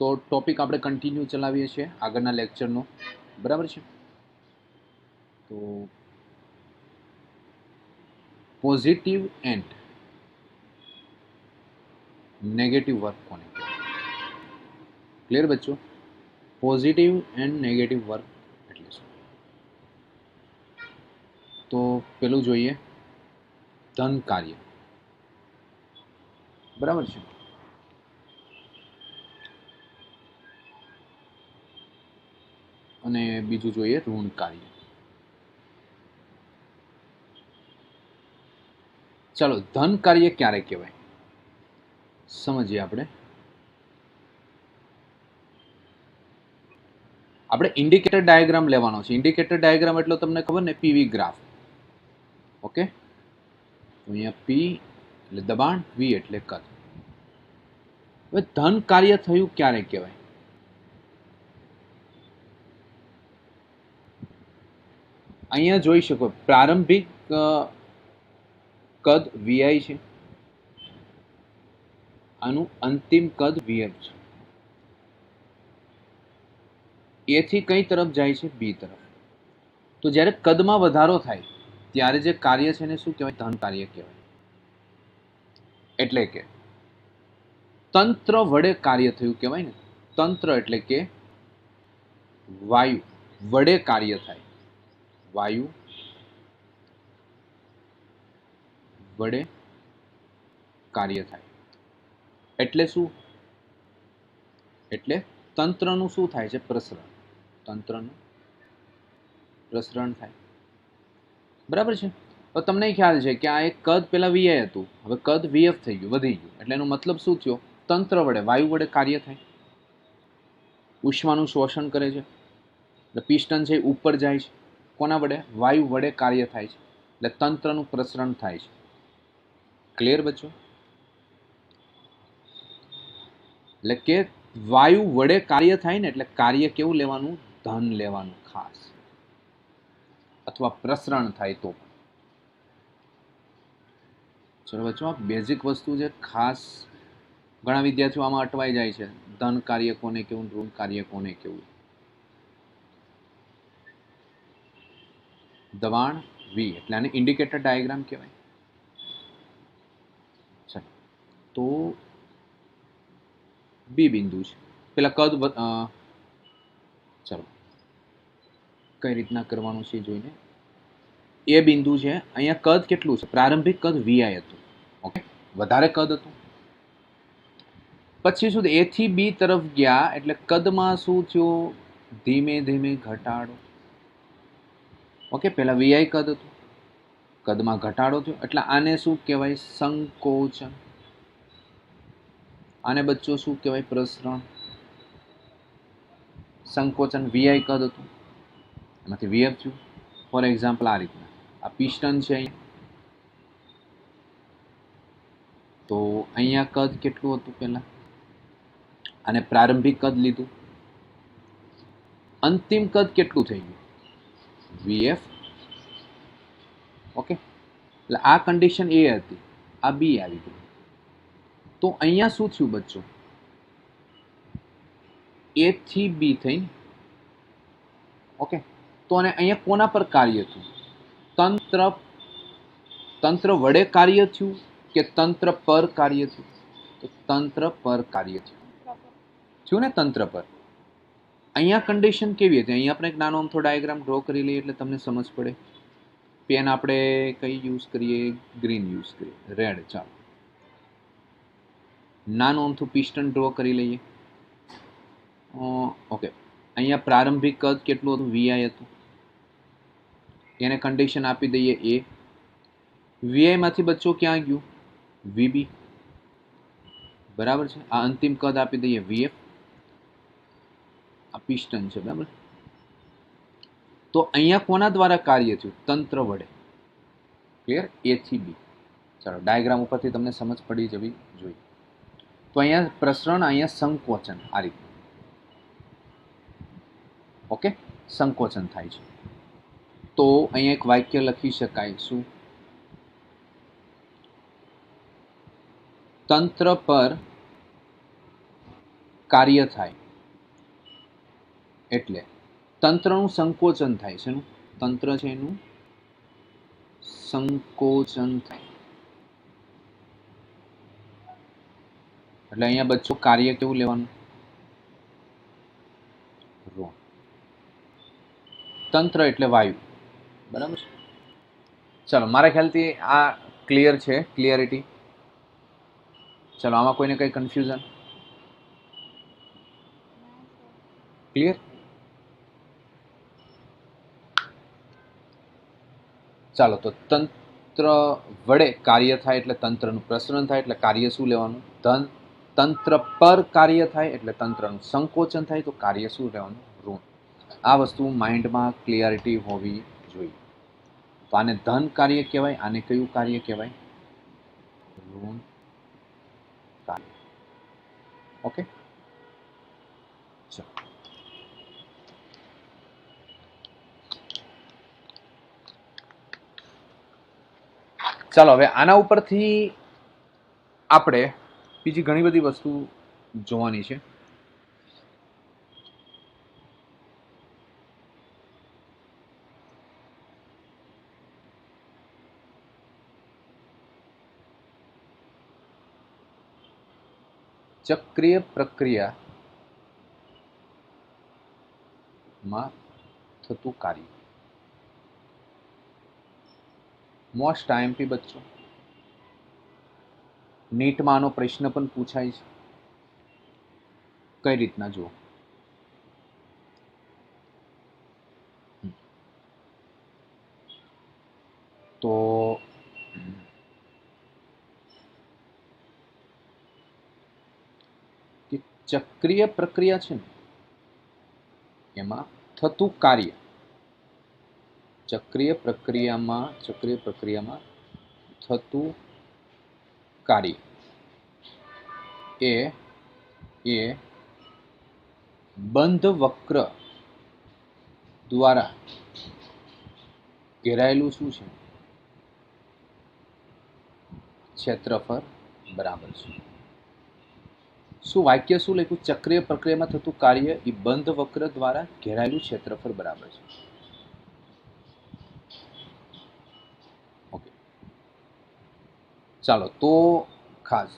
તો ટોપિક આપણે કન્ટિન્યુ ચલાવીએ છીએ આગળના લેક્ચરનો, બરાબર છે. તો પોઝિટિવ એન્ડ નેગેટિવ વર્ક કોને કહેવાય? ક્લિયર બચ્ચો? પોઝિટિવ એન્ડ નેગેટિવ વર્ક એટલે શું? તો પેલું જોઈએ ધન કાર્ય, બરાબર છે. અને બીજું જોઈએ ઋણ કાર્ય. ચાલો, ધન કાર્ય ક્યારે કહેવાય સમજીએ આપણે. આપણે ઇન્ડિકેટર ડાયાગ્રામ લેવાનો છે. ઇન્ડિકેટર ડાયાગ્રામ એટલે તમને ખબર ને, પીવી ગ્રાફ. ઓકે, અહીંયા પી એટલે દબાણ, વી એટલે કદ. હવે ધન કાર્ય થયું ક્યારે કહેવાય? અહીંયા જોઈ શકો પ્રારંભિક કદ વીઆઈ છે, આનું અંતિમ કદ વીએફ છે. એ થી કઈ તરફ જાય છે? બી તરફ. તો જ્યારે કદમાં વધારો થાય ત્યારે જે કાર્ય છે એને શું કહેવાય? ધન કાર્ય કહેવાય. એટલે કે તંત્ર વડે કાર્ય થયું કહેવાય ને. તંત્ર એટલે કે વાયુ વડે કાર્ય થાય. વાયુ વડે કાર્ય થાય એટલે શું? એટલે તંત્રનું શું થાય છે? પ્રસરણ. તંત્રનું પ્રસરણ થાય, બરાબર છે. તો તમને ખ્યાલ છે કે આ એક કદ પેલા વીઆઈ હતું, હવે કદ વીએફ થઈ ગયું, વધી ગયું. એટલે એનો મતલબ શું થયો? તંત્ર વડે, વાયુ વડે કાર્ય થાય, ઉષ્માનું શોષણ કરે છે. એટલે પિસ્ટન છે ઉપર જાય છે, કોના વડે? વાયુ વડે કાર્ય થાય છે. એટલે તંત્રનું પ્રસરણ થાય છે. ક્લિયર બચ્ચો? એટલે કે વાયુ વડે કાર્ય થાય ને, એટલે કાર્ય કેવું લેવાનું? ધન લેવાનું ખાસ, અથવા પ્રસરણ થાય તો. ચલો બચ્ચો, આ બેઝિક વસ્તુ છે, ખાસ ઘણા વિદ્યાર્થીઓ આમાં અટવાઈ જાય છે. ધન કાર્ય કોને કેવું, ઋણ કાર્ય કોને કેવું. દબાણ વી એટલે આને ઇન્ડિકેટર ડાયાગ્રામ કહેવાય. તો બી બિંદુ છે, પેલા કદ ચલો કઈ રીતના કરવાનું છે જોઈને. એ બિંદુ છે, અહીંયા કદ કેટલું છે? પ્રારંભિક કદ વીઆઈ હતું, ઓકે, વધારે કદ હતું. પછી શું? એ થી બી તરફ ગયા એટલે કદમાં શું થયું? ધીમે ધીમે ઘટાડો. ઓકે, પેલા વીઆઈ કદ હતું, કદમાં ઘટાડો થયો, એટલે આને શું કહેવાય? સંકોચન. આને બચ્ચો શું કહેવાય? પ્રસરણ. સંકોચન વીઆઈ કદ હતું, એમાંથી વીએફ થયું. ફોર એક્ઝામ્પલ આ રીતના આ પિસ્ટન છે અહીંયા, તો અહીંયા કદ કેટલું હતું પહેલા? અને પ્રારંભિક કદ લીધું. અંતિમ કદ કેટલું થઈ ગયું? વીએફ. ઓકે, એટલે આ કન્ડિશન એ હતી, આ બી આવી ગયું. તો અહીંયા શું થયું બચ્ચો? એ થી બી થઈને, ઓકે. તો અને અહીંયા કોના પર કાર્ય થયું? તંત્ર વડે કાર્ય થયું કે તંત્ર પર કાર્ય થયું? તો તંત્ર પર કાર્ય થયું ને, તંત્ર પર. અહીંયા કન્ડિશન કેવી હતી? અહીંયા આપણે એક નાનો અમથો ડાયાગ્રામ ડ્રો કરી લઈએ એટલે તમને સમજ પડે. પેન આપણે કઈ યુઝ કરીએ? ગ્રીન યુઝ કરીએ, રેડ. ચાલો, નાનું અમથું પિસ્ટન ડ્રો કરી લઈએ. ઓકે, અહીંયા પ્રારંભિક કદ કેટલું હતું? વીઆઈ હતું. એને કન્ડિશન આપી દઈએ એ. વીઆઈ માંથી બચ્ચો ક્યાં ગયું? વીબી, બરાબર છે. આ અંતિમ કદ આપી દઈએ વીએફ. આ પિસ્ટન છે, બરાબર. તો અહીંયા કોના દ્વારા કાર્ય થયું? તંત્ર વડે. ક્લિયર? એ થી બી. ચાલો, ડાયાગ્રામ ઉપરથી તમને સમજ પડી જવી જોઈએ. તો અહીંયા પ્રસરણ, અહીંયા સંકોચન, આ રીતે. ઓકે, સંકોચન થાય છે. તો અહીંયા એક વાક્ય લખી શકાય. શું? તંત્ર પર કાર્ય થાય એટલે તંત્રનું સંકોચન થાય છે. એનું તંત્ર છે એનું સંકોચન થાય એટલે અહીંયા બચ્ચો કાર્ય કેવું લેવાનું? ઋણ. તંત્ર એટલે વાયુ. બરાબર છે. ચાલો, મારા ખ્યાલથી આ ક્લિયર છે. ક્લિયરિટી. ચાલો, આમાં કોઈને કઈ કન્ફ્યુઝન? ક્લિયર? ચાલો, તો તંત્ર વડે કાર્ય થાય એટલે તંત્રનું પ્રસરણ થાય એટલે કાર્ય શું લેવાનું? ધન. તંત્ર પર કાર્ય થાય એટલે તંત્રનું સંકોચન થાય તો કાર્ય શું લેવાનું? ઋણ. આ વસ્તુ માઇન્ડમાં ક્લિયરિટી હોવી જોઈએ. તો આને ધન કાર્ય કહેવાય. આને કયું કાર્ય કહેવાય? ઋણ કાર્ય. ઓકે, ચાલો હવે આના ઉપરથી આપણે બીજી ઘણી બધી વસ્તુ જોવાની છે. ચક્રીય પ્રક્રિયામાં થતું કાર્ય. મોસ્ટ આઈએમપી બચ્ચો, નીટમાં આનો પ્રશ્ન પણ પૂછાય છે. કઈ રીતના જુઓ? તો ચક્રીય પ્રક્રિયા છે ને એમાં થતું કાર્ય, ચક્રીય પ્રક્રિયામાં થતું કાર્ય એ બંધ વક્ર દ્વારા ઘેરાયેલું શું છે? ક્ષેત્રફળ બરાબર છે. શું વાક્ય શું લખ્યું? ચક્રીય પ્રક્રિયામાં થતું કાર્ય એ બંધ વક્ર દ્વારા ઘેરાયેલું ક્ષેત્રફળ બરાબર છે. ઓકે, ચાલો તો ખાસ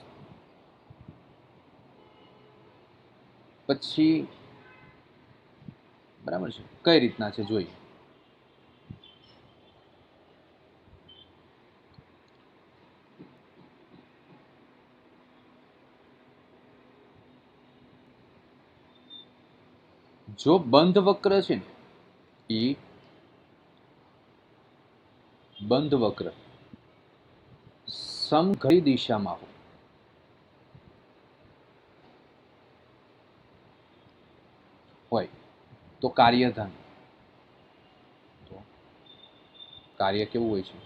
પછી બરાબર છે. કઈ રીતના છે જોઈએ. જો બંધ વક્ર છે ને એ બંધ વક્ર સમઘડી દિશામાં હોય તો કાર્ય ધન. તો કાર્ય કેવું હોય છે?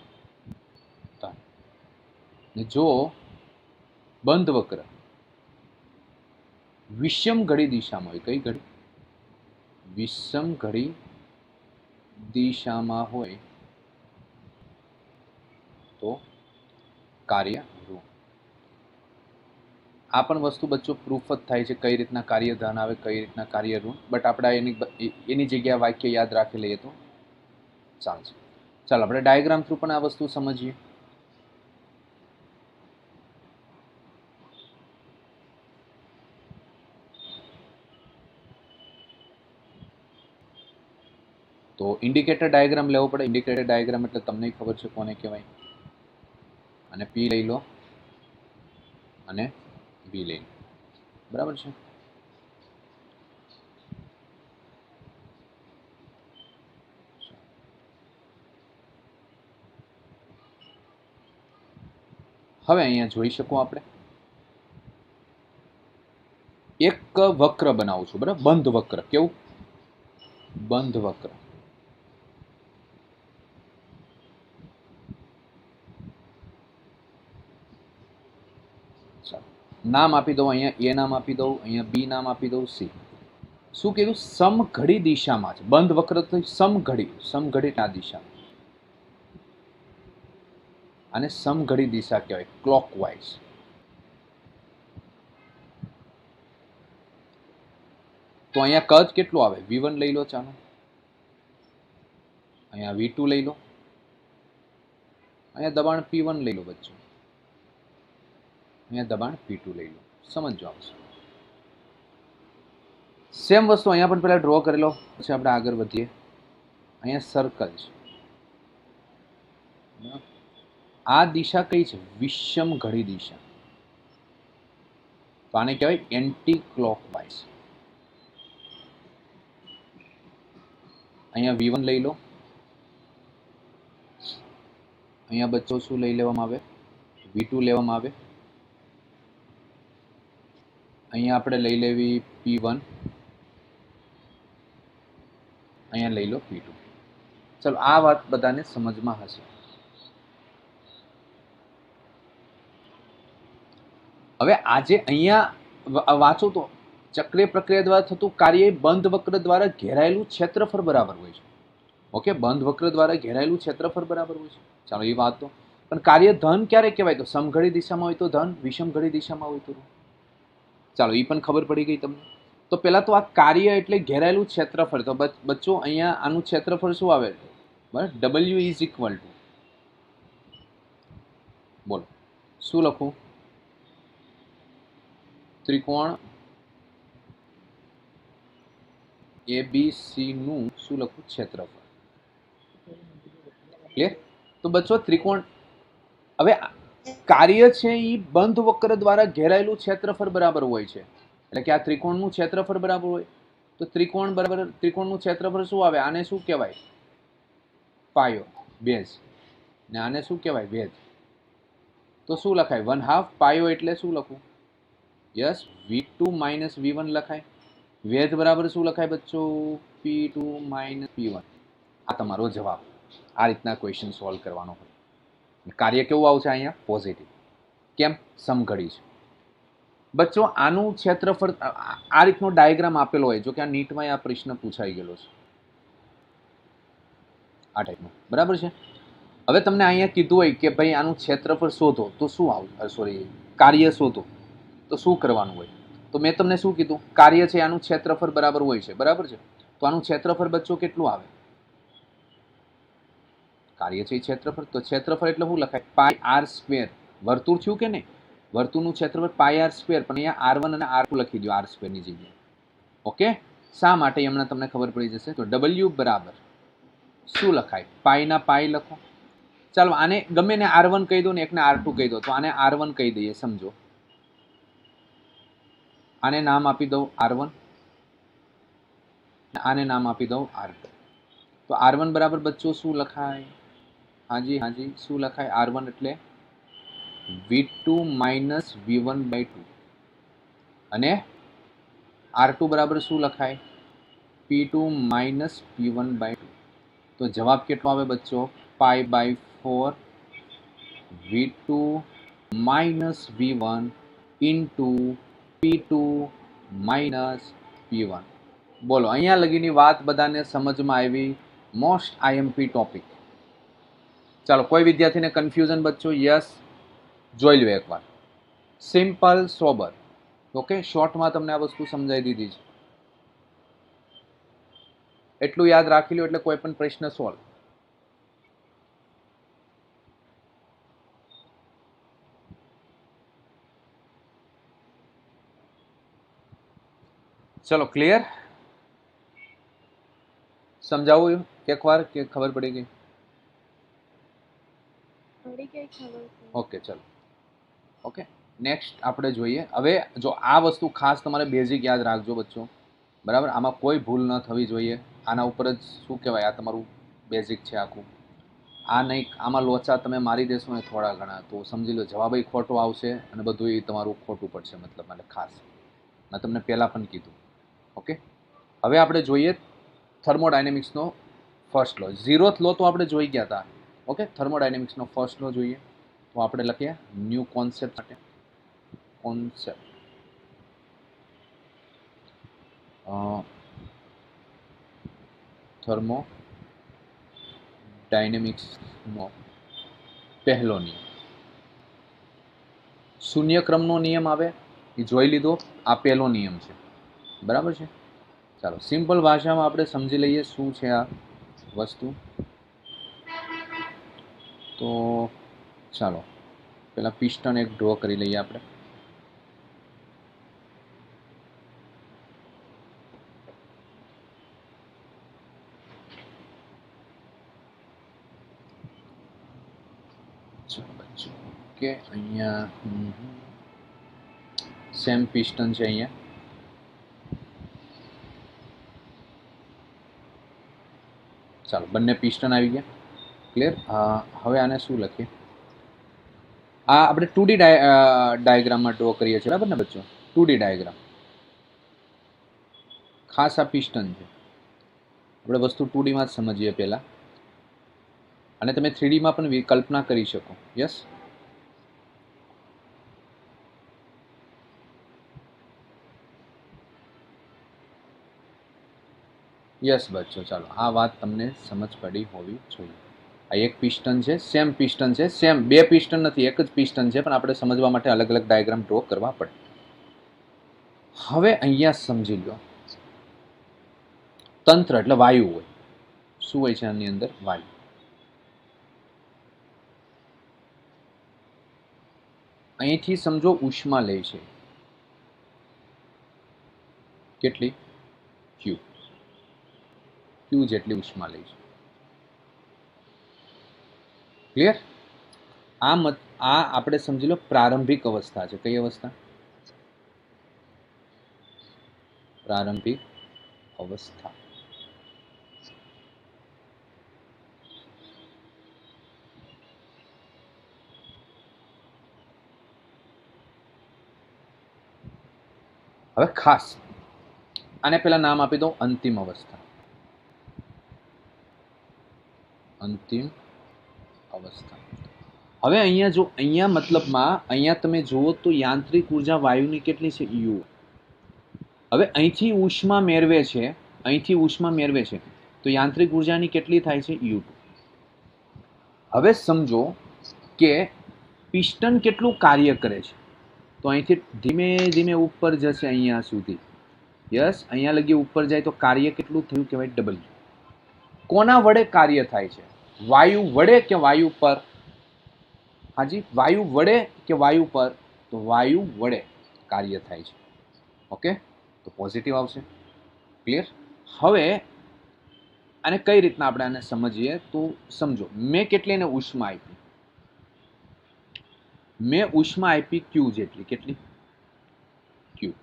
ધન. જો બંધ વક્ર વિષમ ઘડી દિશામાં હોય, કઈ ઘડી? વિષમ ઘડી દિશામાં હોય તો કાર્ય ઋણ. આ પણ વસ્તુ બચ્ચો પ્રૂફ જ થાય છે કઈ રીતના કાર્ય ધન આવે, કઈ રીતના કાર્ય ઋણ. બટ આપણે એની જગ્યાએ વાક્ય યાદ રાખી લઈએ તો ચાલશે. ચાલો આપણે ડાયાગ્રામ થ્રુ પણ આ વસ્તુ સમજીએ. તો ઇન્ડિકેટર ડાયાગ્રામ લેવો પડે. ઇન્ડિકેટર ડાયાગ્રામ એટલે તમને ખબર છે કોને કહેવાય. અને પી લઈ લો અને બી લઈ લો. બરાબર છે. હવે અહીંયા જોઈ શકો આપણે એક વક્ર બનાવું છું. બરાબર, બંધ વક્ર. કેવું? બંધ વક્ર. નામ આપી દઉં. અહીંયા એ નામ આપી દઉં, અહીંયા બી નામ આપી દઉં, સી. શું કીધું? સમઘડી દિશામાં છે. બંધ વક્ર તો સમઘડી આ દિશા. અને સમઘડી દિશા કહેવાય, ક્લોકવાઇઝ. તો અહીંયા કદ કેટલું આવે? v1 લઈ લો, ચાલો અહીંયા v2 લઈ લો, અહીંયા દબાણ p1 લઈ લો બચ્ચો, અહીંયા દબાણ p2 લઈ લો. સમજો આવશે. સેમ વસ્તુ અહીંયા પણ પહેલા ડ્રો કરેલો, પછી આપણે આગળ વધીએ. અહીંયા સર્કલ છે. આ દિશા કઈ છે? વિષમ ઘડી દિશા. તો આને કહેવાય એન્ટી ક્લોકવાઇઝ. અહીંયા v1 લઈ લો, અહીંયા બચ્ચો શું લઈ લેવામાં આવે? v2 લેવામાં આવે. અહીંયા આપણે લઈ લેવી p1, અહીંયા લઈ લો p2. ચલો આ વાત બધાને સમજમાં હશે. હવે આજે અહીંયા વાંચો તો ચક્રીય પ્રક્રિયા દ્વારા થતું કાર્ય બંધ વક્ર દ્વારા ઘેરાયેલું ક્ષેત્રફળ બરાબર હોય છે. ઓકે, બંધ વક્ર દ્વારા ઘેરાયેલું ક્ષેત્રફળ બરાબર હોય છે. ચાલો એ વાત તો. પણ કાર્ય ધન ક્યારે કહેવાય? તો સમઘડી દિશામાં હોય તો ધન, વિષમ ઘડી દિશામાં હોય તો ઋણ. ચાલો એ પણ ખબર પડી ગઈ તમને. તો પહેલા તો આ કાર્ય એટલે ઘેરાયેલું ક્ષેત્રફળ. તો બચ્ચો અહીંયા આનું ક્ષેત્રફળ શું આવે? બરાબર, W ઇઝ ઇક્વલ ટુ, બોલો શું લખું? ત્રિકોણ ABC નું શું લખું? ક્ષેત્રફળ. ક્લિયર? તો બચ્ચો ત્રિકોણ, હવે કાર્ય છે એ બંધ વક્ર દ્વારા ઘેરાયેલું ક્ષેત્રફળ બરાબર હોય છે. એટલે કે આ ત્રિકોણનું ક્ષેત્રફળ બરાબર હોય તો ત્રિકોણ બરાબર, ત્રિકોણનું ક્ષેત્રફળ શું આવે? આને શું કહેવાય? પાયો, બેઝ. ને આને શું કહેવાય? વેધ. તો શું લખાય? 1/2 પાયો એટલે શું લખું? યસ, v2 માઇનસ v1 લખાય. વેધ બરાબર શું લખાય બચ્ચો? p2 minus p1. આ તમારો જવાબ. આ રીતના ક્વેશ્ચન સોલ્વ કરવાનો હોય. કાર્ય કેવું આવશે અહીંયા? પોઝિટિવ. કેમ? સમઘડી છે. બચ્ચો આનું ક્ષેત્રફળ આ રીતનો ડાયાગ્રામ આપેલો હોય. જો કે આ નીટમાં આ પ્રશ્ન પૂછાઈ ગયેલો છે આ ટાઈપનો, બરાબર છે. હવે તમને અહીંયા કીધું હોય કે ભાઈ આનું ક્ષેત્રફળ શોધો, તો શું આવે? સોરી, કાર્ય શોધો તો શું કરવાનું હોય? તો મેં તમને શું કીધું? કાર્ય છે આનું ક્ષેત્રફળ બરાબર હોય છે, બરાબર છે. તો આનું ક્ષેત્રફળ બચ્ચો કેટલું આવે? કાર્ય છે ક્ષેત્રફળ, તો ક્ષેત્રફળ એટલે શું લખાય? પાઈ આર સ્ક્વેર. વર્તુળ થયું કે નહીં? વર્તુળનું ક્ષેત્રફળ પાઈ આર સ્ક્વેર, પણ અહીંયા r1 અને r2 લખી દો આર સ્ક્વેરની જગ્યાએ. ઓકે, શા માટે હમણાં તમને ખબર પડી જશે. તો w બરાબર શું લખાય? પાઈના પાઈ લખો. ચાલો આને ગમે ને r1 કહી દો ને એકને r2 કહી દો. તો આને r1 કહી દઈએ, સમજો. આને નામ આપી દઉં r1, આને નામ આપી દઉં r2. તો r1 બરાબર બચ્ચો શું લખાય? હાજી હાજી, શું લખાય? r1 એટલે v2 માઇનસ v1 બાય 2. અને r2 બરાબર શું લખાય? p2 minus p1 by 2. તો જવાબ કેટલો આવે બચ્ચો? Pi by 4 v2 minus v1 into p2 minus p1. બોલો અહીંયા લગીની વાત બધાને સમજમાં આવી? Most IMP topic. ચાલો કોઈ વિદ્યાર્થીને કન્ફ્યુઝન બચ્ચો? યસ, જોઈ લો એકવાર. Simple sober. ઓકે, શોર્ટમાં તમને આ વસ્તુ સમજાવી દીધી છે. એટલું યાદ રાખી લો એટલે કોઈ પણ પ્રશ્ન સોલ્વ. ચલો ક્લિયર? સમજાવું એકવાર કે ખબર પડી ગઈ? ઓકે ચલો. ઓકે, નેક્સ્ટ આપણે જોઈએ. હવે જો આ વસ્તુ ખાસ તમારે બેઝિક યાદ રાખજો બચ્ચો, બરાબર. આમાં કોઈ ભૂલ ન થવી જોઈએ. આના ઉપર જ શું કહેવાય, આ તમારું બેઝિક છે આખું. આ નહીં, આમાં લોચા તમે મારી દેશો ને થોડા ઘણા તો સમજી લો જવાબ ખોટો આવશે અને બધું એ તમારું ખોટું પડશે. મતલબ એટલે ખાસ મેં તમને પહેલાં પણ કીધું. ઓકે, હવે આપણે જોઈએ થર્મોડાયનેમિક્સનો ફર્સ્ટ લો. 0th લો તો આપણે જોઈ ગયા હતા. ઓકે, થર્મોડાયનેમિક્સનો ફર્સ્ટ લો જોઈએ તો આપણે લખીએ ન્યૂ કોન્સેપ્ટ માટે. કોન્સેપ્ટ થર્મોડાયનેમિક્સનો પહેલો નિયમ, શૂન્ય ક્રમનો નિયમ આવે એ જોઈ લીધો. આ પહેલો નિયમ છે, બરાબર છે. ચાલો સિમ્પલ ભાષામાં આપણે સમજી લઈએ શું છે આ વસ્તુ. તો ચાલો પેલા પિસ્ટન એક ડ્રો કરી લઈએ આપણે. કે અહીંયા સેમ પિસ્ટન છે અહીંયા. ચાલો બંને પિસ્ટન આવી ગયા. ક્લિયર. હવે આને શું લખીએ? આ આપણે 2D ડાયાગ્રામમાં ડ્રો કરીએ છીએ, બરાબર ને બચ્ચો? 2D diagram. ખાસ આ પિસ્ટન છે. આપણે વસ્તુ 2D માં જ સમજીએ પહેલા, અને તમે 3D માં પણ કલ્પના કરી શકો. યસ. યસ બચ્ચો. ચાલો આ વાત તમને સમજ પડી હોવી જોઈએ. આ એક પિસ્ટન છે, સેમ પિસ્ટન છે. સેમ બે પિસ્ટન નથી, એક જ પિસ્ટન છે, પણ આપણે સમજવા માટે અલગ અલગ ડાયાગ્રામ ડ્રો કરવા પડે. હવે અહીંયા સમજી લો, તંત્ર એટલે વાયુ હોય. શું હોય છે આની અંદર? વાયુ. અહીંથી સમજો ઉષ્મા લે છે. કેટલી? ક્યુ. ક્યુ જેટલી ઉષ્મા લે છે. ક્લિયર? આ આપણે સમજી લો પ્રારંભિક અવસ્થા છે. કઈ અવસ્થા? પ્રારંભિક અવસ્થા. હવે ખાસ આને પેલા નામ આપી દો અંતિમ અવસ્થા. અંતિમ અવસ્થા. હવે અહીંયા જો અહીંયા મતલબમાં અહીંયા તમે જુઓ તો યાંત્રિક ઉર્જા વાયુની કેટલી છે? યુ. હવે અહીંથી ઉષ્મા મેળવે છે, અહીંથી ઉષ્મા મેળવે છે, તો યાંત્રિક ઉર્જાની કેટલી થાય છે? યુ. હવે સમજો કે પિસ્ટન કેટલું કાર્ય કરે છે. તો અહીંથી ધીમે ધીમે ઉપર જશે અહીંયા સુધી. યસ, અહીંયા લગી ઉપર જાય તો કાર્ય કેટલું થયું કહેવાય? ડબલ્યુ. કોના વડે કાર્ય થાય છે? વાયુ વડે કે વાયુ પર? હાજી, વાયુ વડે કે વાયુ પર? તો વાયુ વડે કાર્ય થાય છે. ઓકે, તો પોઝિટિવ આવશે. ક્લિયર? હવે આને કઈ રીતના આપણે આને સમજીએ તો સમજો, મેં કેટલી ને ઉષ્મા આપી? મેં ઉષ્મા આપી ક્યુ જેટલી. કેટલી? ક્યુ.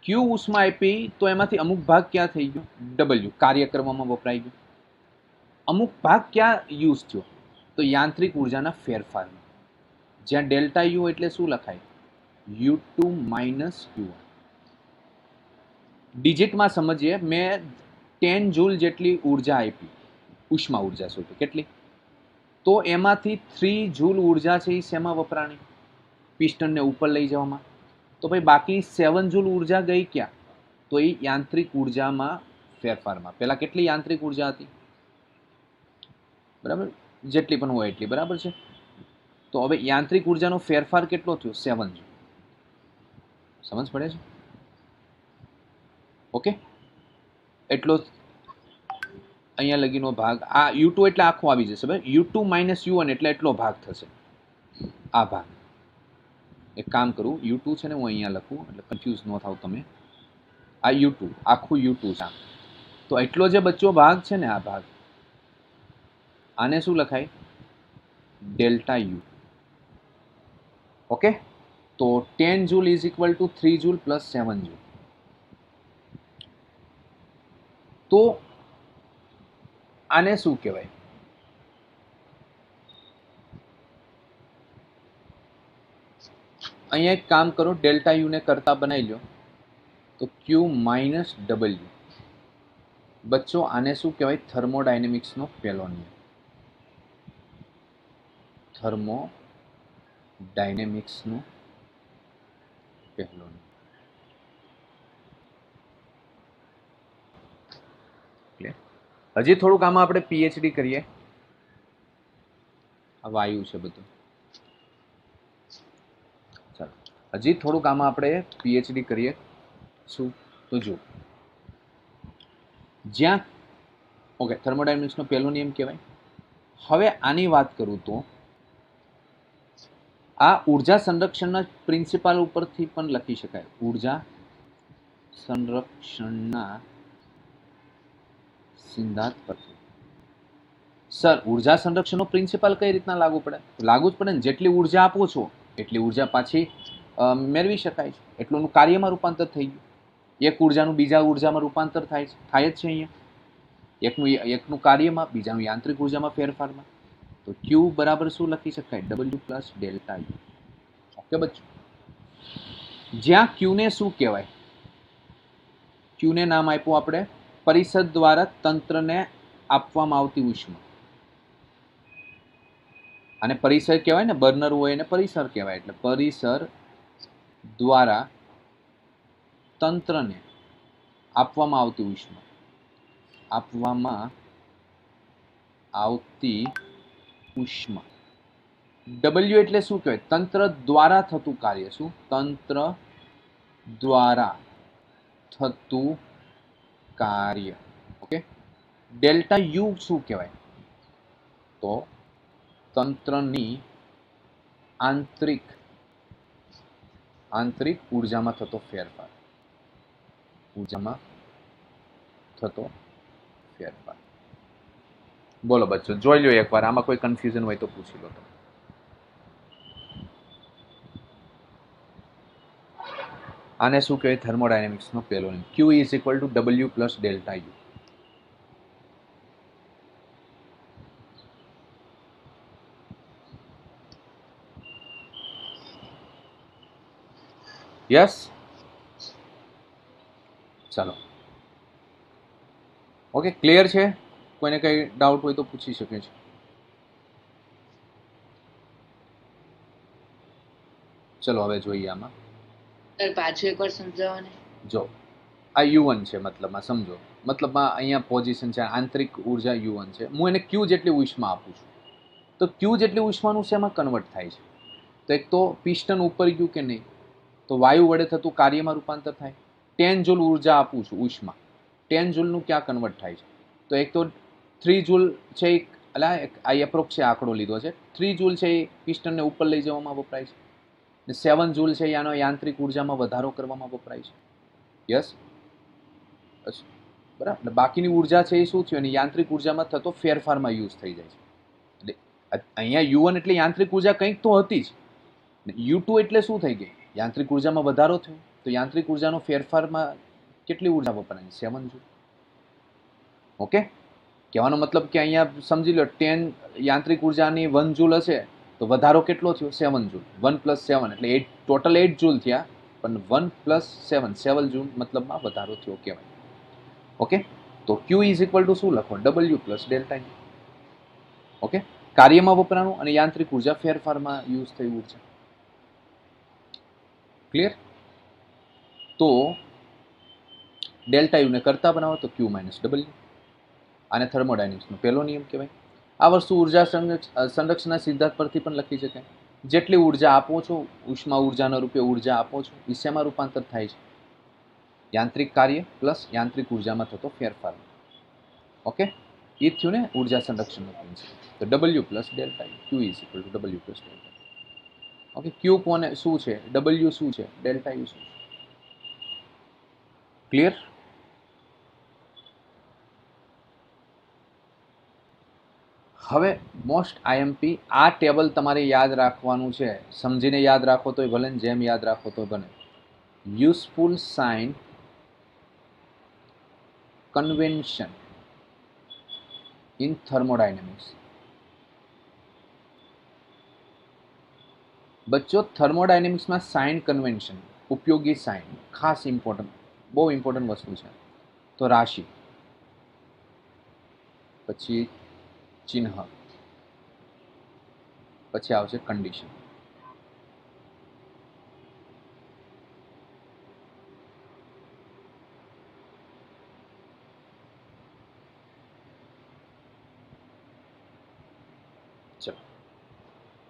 ક્યુ ઉષ્મા આપી તો એમાંથી અમુક ભાગ ક્યાં થઈ ગયો? ડબલ્યુ, કાર્ય કરવામાં વપરાઈ ગયો. અમુક ભાગ ક્યાં યુઝ થયો? તો યાંત્રિક ઉર્જાના ફેરફારમાં. જ્યાં ડેલ્ટા યુ એટલે શું લખાય? U2 minus U1. ડિજિટમાં સમજીએ, મેં 10 જૂલ જેટલી ઉર્જા આપી, ઉષ્મા ઉર્જા શોધી. કેટલી? તો એમાંથી 3 જૂલ ઉર્જા છે એ શેમાં વપરાણી? પિસ્ટનને ઉપર લઈ જવામાં. તો ભાઈ બાકી 7 જૂલ ઉર્જા ગઈ ક્યાં? તો એ યાંત્રિક ઉર્જામાં ફેરફારમાં. પહેલા કેટલી યાંત્રિક ઉર્જા હતી? બરાબર, જેટલી પણ હોય એટલી. બરાબર છે. તો હવે યાંત્રિક ઉર્જાનો ફેરફાર કેટલો થયો? 7 જૂલ. સમજ પડે છે? ઓકે, એટલો અહીંયા લગીનો ભાગ. આ U2 એટલે આખો આવી જશે. ભાઈ U2 માઇનસ U1 એટલે એટલો ભાગ થશે. આ ભાગ. એક કામ કરું, U2 છે ને હું અહીંયા લખું એટલે કન્ફ્યુઝ ન થાવ તમે. આ U2 આખું U2 છે. તો એટલો જે બચ્ચો ભાગ છે ને, આ ભાગ, આને શું લખાય? Delta U. ઓકે, તો 10 joule is equal two 3 joule plus 7 joule. તો આને શું કહેવાય? અહીંયા એક કામ કરો, ડેલ્ટા યુ ને કરતા બનાવી લો તો ક્યુ માઇનસ ડબલ્યુ. બચ્ચો આને શું કહેવાય? થર્મોડાયનેમિક્સનો પહેલો નિયમ. થર્મોડાયનેમિક્સનો પહેલો નિયમ. હજી થોડુંક આમાં આપણે પીએચડી કરીએ. આ વાયુ છે બધું. ચાલો હજી થોડુંક આમાં આપણે પીએચડી કરીએ. શું? તો જો જ્યાં ઓકે થર્મોડાયનેમિક્સનો પહેલો નિયમ કહેવાય. હવે આની વાત કરું તો આ ઉર્જા સંરક્ષણના પ્રિન્સિપાલ ઉપરથી પણ લખી શકાય. ઉર્જા સંરક્ષણના સિદ્ધાંત પરથી. સર ઉર્જા સંરક્ષણનો પ્રિન્સિપાલ કઈ રીતના લાગુ પડે? લાગુ જ પડે ને, જેટલી ઉર્જા આપો છો એટલી ઉર્જા પાછી મેળવી શકાય છે, એટલું કાર્યમાં રૂપાંતર થઈ ગયું. એક ઉર્જાનું બીજા ઉર્જામાં રૂપાંતર થાય છે, થાય જ છે અહીંયા. એકનું કાર્યમાં, બીજાનું યાંત્રિક ઉર્જામાં ફેરફારમાં. તો ક્યુ બરાબર શું લખી શકાય? W plus delta U. Okay બચ્ચો, જ્યાં ક્યુને શું કહેવાય? ક્યુને નામ આપ્યું આપણે પરિષદ દ્વારા તંત્રને આપવામાં આવતી ઉષ્મા. અને પરિસર કહેવાય ને, બર્નર હોય એને પરિસર કહેવાય. એટલે પરિસર દ્વારા તંત્રને આપવામાં આવતી ઉષ્મા. આપવામાં આવતી ઉષ્મા. ડબલ્યુ એટલે શું કહેવાય? તંત્ર દ્વારા થતું કાર્ય. શું? તંત્ર દ્વારા થતું કાર્ય. ઓકે. ડેલ્ટા યુ શું કહેવાય? તો તંત્રની આંતરિક ઉર્જામાં થતો ફેરફાર. ઉર્જામાં થતો ફેરફાર. બોલો બચ્ચો, જોઈ લો એકવાર. આમાં કોઈ કન્ફ્યુઝન હોય તો પૂછી લો. આને શું કહેવાય? થર્મોડાયનેમિક્સનો પહેલો નિયમ. Q is equal to W plus delta U. Yes, ચાલો. ઓકે, ક્લિયર છે? કોઈને કઈ ડાઉટ હોય તો પૂછી શકે છે. ચલો હવે જોઈએ આમાં. પાછું એકવાર સમજાવો ને. જો આ યુ1 છે, મતલબમાં સમજો. મતલબમાં અહીંયા પોઝિશન છે, આંતરિક ઉર્જા યુ1 છે. હું એને ક્યુ જેટલી ઉષ્મા આપું છું. તો ક્યુ જેટલી ઉષ્માનું શેમાં કન્વર્ટ થાય છે? તો એક તો પિસ્ટન ઉપર ગયું કે નહીં, તો વાયુ વડે થતું કાર્યમાં રૂપાંતર થાય. 10 જૂલ ઉર્જા આપું છું, ઉષ્મા. 10 જૂલનું ક્યાં કન્વર્ટ થાય છે? તો એક તો 3 જૂલ છે, આ એપ્રોક્સ આંકડો લીધો છે. 3 જૂલ છે એ પિસ્ટનને ઉપર લઈ જવામાં વપરાય છે. 7 જૂલ છે આનો યાંત્રિક ઉર્જામાં વધારો કરવામાં વપરાય છે. યસ, બરાબર. બાકીની ઉર્જા છે એ શું થયું? અને યાંત્રિક ઉર્જામાં થતો ફેરફારમાં યુઝ થઈ જાય છે. એટલે અહીંયા યુ1 એટલે યાંત્રિક ઉર્જા કંઈક તો હતી જ. યુ2 એટલે શું થઈ ગઈ? યાંત્રિક ઉર્જામાં વધારો થયો. તો યાંત્રિક ઉર્જાનો ફેરફારમાં કેટલી ઉર્જા વપરાય? 7 જૂલ. ઓકે, કહેવાનો મતલબ કે અહીંયા સમજી લો 10 યાંત્રિક ઉર્જાની 1 જૂલ હશે તો વધારો કેટલો થયો? 7 જૂલ. 1 + 7 એટલે 8, ટોટલ 8 જૂલ થયા, પણ 1 + 7 જૂલ મતલબમાં વધારો થયો કહેવાય. ઓકે, તો ક્યુ ઇઝ ઇક્વલ ટુ શું લખો? W plus delta U. Okay, કાર્યમાં વપરાનું અને યાંત્રિક ઉર્જા ફેરફારમાં યુઝ થઈ ઉર્જા. ક્લિયર? તો ડેલ્ટા યુને કરતા બનાવો તો ક્યુ માઇનસ ડબલ્યુ. આને થર્મોડાયનેમિક્સનો પહેલો નિયમ કહેવાય. આ વસ્તુ ઉર્જા સંરક્ષણના સિદ્ધાંત પરથી પણ લખી શકાય. જેટલી ઉર્જા આપો છો, ઉષ્મા ઉર્જાના રૂપે ઉર્જા આપો છો, એ શેમાં રૂપાંતર થાય છે? યાંત્રિક કાર્ય પ્લસ યાંત્રિક ઉર્જામાં થતો ફેરફાર. ઓકે, એ થયું ને ઉર્જા સંરક્ષણનો પ્રિન્સિપલ. તો W plus delta U. Q is equal to W plus delta. Okay, Q કોને શું છે? ડબલ્યુ શું છે? ડેલ્ટા યુ શું છે? ક્લિયર? હવે મોસ્ટ આઈએમપી આ ટેબલ તમારે યાદ રાખવાનું છે. સમજીને યાદ રાખો તોય ભલે, જેમ યાદ રાખો તો બને. Useful sign convention in thermodynamics. બચ્ચો, થર્મોડાયનેમિક્સમાં સાઇન કન્વેન્શન, ઉપયોગી સાઇન, ખાસ ઇમ્પોર્ટન્ટ, બહુ ઇમ્પોર્ટન્ટ વસ્તુ છે. તો રાશિ, પછી ચિહ્ન, પછી આવશે કન્ડિશન. ચલો,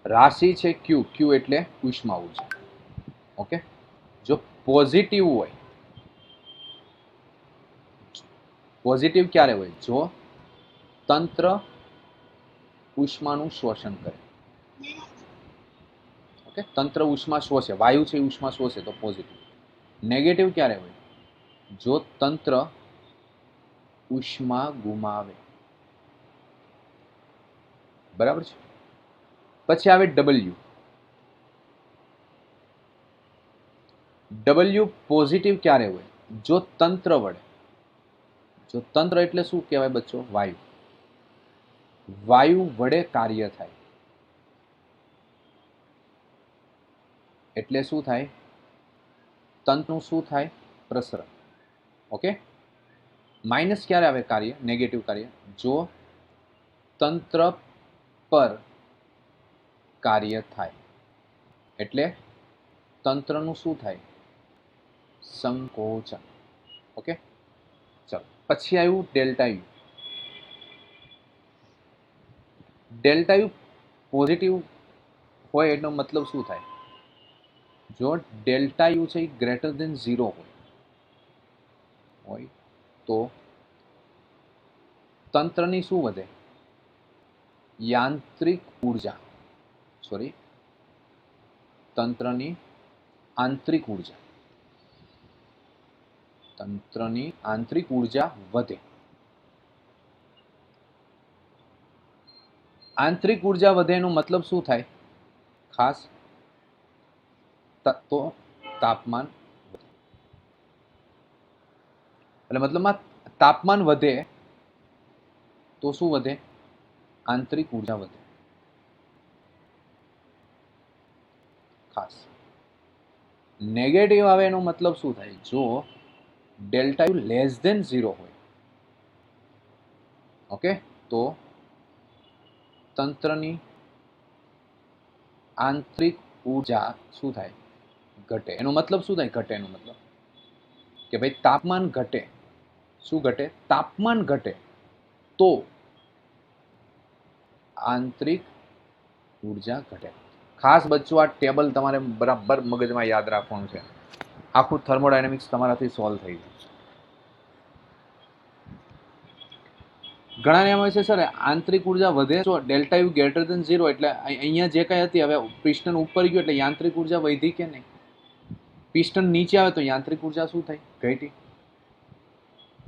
રાશિ છે ક્યુ. ક્યુ એટલે ઉષ્મા ઉર્જા. ઓકે, જો પોઝિટિવ હોય પોઝિટિવ ક્યારે હોય? જો તંત્ર ઉષ્માનું શોષણ કરે. ઓકે, તંત્ર ઉષ્મા શોષે, વાયુ છે એ ઉષ્મા શોષે તો પોઝિટિવ. નેગેટિવ ક્યારે હોય? જો તંત્ર ઉષ્મા ગુમાવે. બરાબર છે. પછી આવે ડબલ્યુ. ડબલ્યુ પોઝિટિવ ક્યારે હોય? જો તંત્ર વડે, જો તંત્ર એટલે શું કહેવાય બચ્ચો? વાયુ. વાયુ વડે કાર્ય થાય એટલે શું થાય? તંત્રનું શું થાય? પ્રસરણ. ઓકે. માઇનસ ક્યારે આવે કાર્ય? નેગેટિવ કાર્ય જો તંત્ર પર કાર્ય થાય એટલે તંત્રનું શું થાય? સંકોચન. ઓકે, ચલો પછી આવ્યું delta you. Delta you positive હોય એનો મતલબ શું થાય? જો ડેલ્ટા યુ છે એ ગ્રેટર દેન 0 હોય તો તંત્રની શું વધે? યાંત્રિક ઉર્જા. સોરી, તંત્રની આંતરિક ઉર્જા. તંત્રની આંતરિક ઉર્જા વધે. આંતરિક ઉર્જા વધે એનો મતલબ શું થાય? ખાસ તો તાપમાન વધે. એટલે મતલબમાં તાપમાન વધે તો શું વધે? આંતરિક ઉર્જા વધે. ખાસ નેગેટિવ આવે એનો મતલબ શું થાય? જો ડેલ્ટા યુ લેસ દેન 0 હોય, ઓકે, તો તંત્રની આંતરિક ઉર્જા શું થાય? ઘટે. એનો મતલબ શું થાય? ઘટે એનો મતલબ કે ભાઈ તાપમાન ઘટે. શું ઘટે? તાપમાન ઘટે તો આંતરિક ઉર્જા ઘટે. ખાસ બચ્ચો આ ટેબલ તમારે બરાબર મગજમાં યાદ રાખવાનું છે. આખું થર્મોડાયનેમિક્સ તમારાથી સોલ્વ થઈ જાય. ઘણાને એમ હોય છે સર આંતરિક ઉર્જા વધે જો ડેલ્ટા યુ ગ્રેટર દેન 0 એટલે અહીંયા જે કઈ હતી હવે પિસ્ટન ઉપર ગયું એટલે યાંત્રિક ઉર્જા વધી કે નહીં? પિસ્ટન નીચે આવે તો યાંત્રિક ઉર્જા શું થઈ? ઘટી.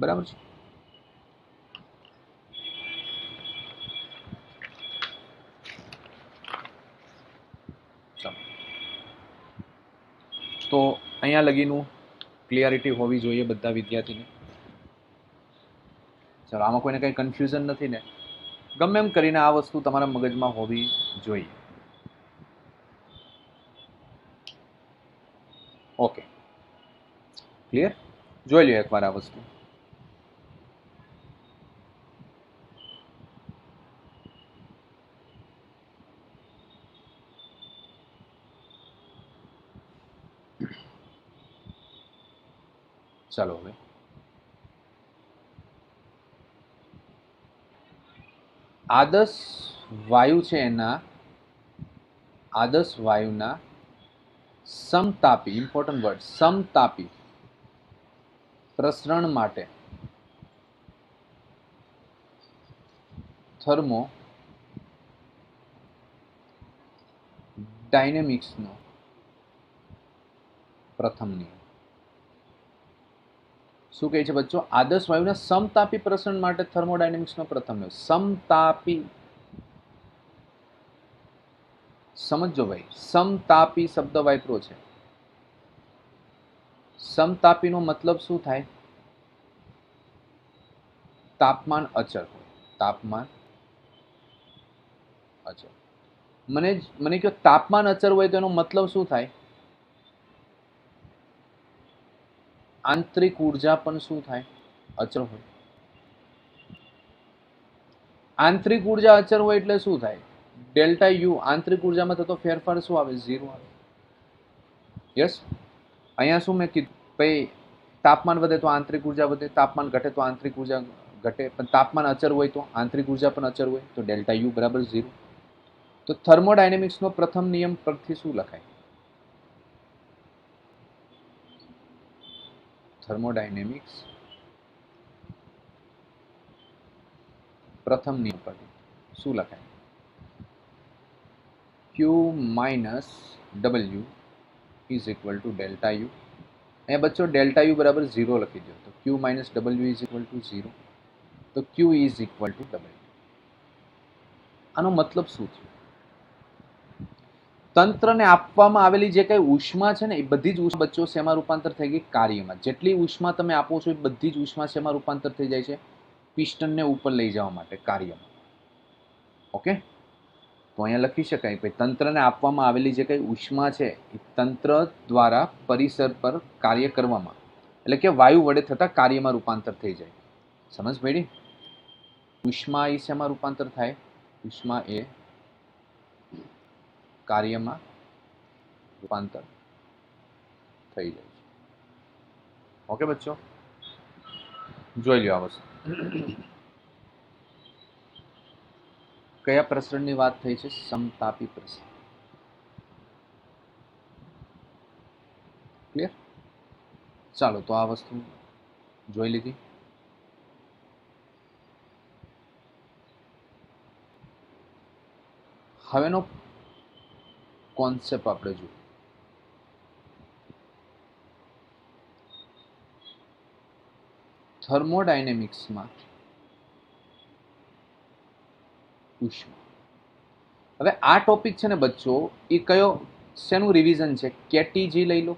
બરાબર છે. તો અહીંયા લગીનું ક્લિયરિટી હોવી જોઈએ બધા વિદ્યાર્થીને. ચાલો, આમાં કોઈને કંઈ કન્ફ્યુઝન નથી ને? ગમે એમ કરીને આ વસ્તુ તમારા મગજમાં હોવી જોઈએ. Okay, clear? જોઈ લ્યો એકવાર આ વસ્તુ. ચાલો હવે આદર્શ વાયુ છે એના આદર્શ વાયુના સમતાપી, ઇમ્પોર્ટન્ટ વર્ડ, સમતાપી પ્રસરણ માટે થર્મો ડાયનેમિક્સનો પ્રથમ નિયમ શું કહે છે બચ્ચો? આદર્શ વાયુના સમતાપી પ્રસરણ માટે થર્મોડાયનેમિક્સનો પ્રથમ નિયમ. સમતાપી, સમજો ભાઈ, સમતાપી શબ્દ વાપરો છે. સમતાપીનો મતલબ શું થાય? તાપમાન અચળ હોય. તાપમાન અચળ. મને કહો તાપમાન અચળ હોય તો એનો મતલબ શું થાય? આંતરિક ઉર્જા પણ શું થાય? અચળ હોય. આંતરિક ઉર્જા અચળ હોય એટલે શું થાય? ડેલ્ટા યુ આંતરિક ઉર્જામાં થતો ફેરફાર શું આવે? 0 આવે. યસ. અહીંયા શું મેં કીધું? ભાઈ તાપમાન વધે તો આંતરિક ઉર્જા વધે, તાપમાન ઘટે તો આંતરિક ઉર્જા ઘટે, પણ તાપમાન અચળ હોય તો આંતરિક ઉર્જા પણ અચળ હોય તો ડેલ્ટા યુ બરાબર 0. તો થર્મોડાયનેમિક્સનો પ્રથમ નિયમ પરથી શું લખાય? થર્મોડાયનેમિક્સ પ્રથમ નિયમ પરથી શું લખાય? Q minus W is equal to delta you. અહીંયા બચ્ચો ડેલ્ટા યુ બરાબર 0 લખી દો. તો Q minus W is equal two 0. તો Q is equal to W. આનો મતલબ શું થયો? તંત્રને આપવામાં આવેલી જે કઈ ઉષ્મા છે ને એ બધી જ ઉષ્મા બચ્ચો શેમાં રૂપાંતર થઈ ગઈ? કાર્યમાં. જેટલી ઉષ્મા તમે આપો છો એ બધી જ ઉષ્મા શેમાં રૂપાંતર થઈ જાય છે? પિસ્ટનને ઉપર લઈ જવા માટે કાર્યમાં. ઓકે, તો અહીંયા લખી શકાય કે તંત્રને આપવામાં આવેલી જે કઈ ઉષ્મા છે એ તંત્ર દ્વારા પરિસર પર કાર્ય કરવામાં, એટલે કે વાયુ વડે થતા કાર્યમાં રૂપાંતર થઈ જાય. સમજ પડી? ઉષ્મા એ શેમાં રૂપાંતર થાય? ઉષ્મા એ કાર્યમાં રૂપાંતર થઈ જાય છે. ઓકે બચ્ચો, જોઈ લો આ વસ્તુ. કયા પ્રસરણની વાત થઈ છે? સમતાપી પ્રસરણ. ક્લિયર? ચાલો, તો આ વસ્તુ જોઈ લીધી. હવેનો કોન્સેપ્ટ આપણે જોઈએ. થર્મોડાયનેમિક્સમાં ઉષ્મા. હવે આ ટોપિક છે ને બચ્ચો, એ કયો શેનું રિવિઝન છે? કેટીજી લઈ લો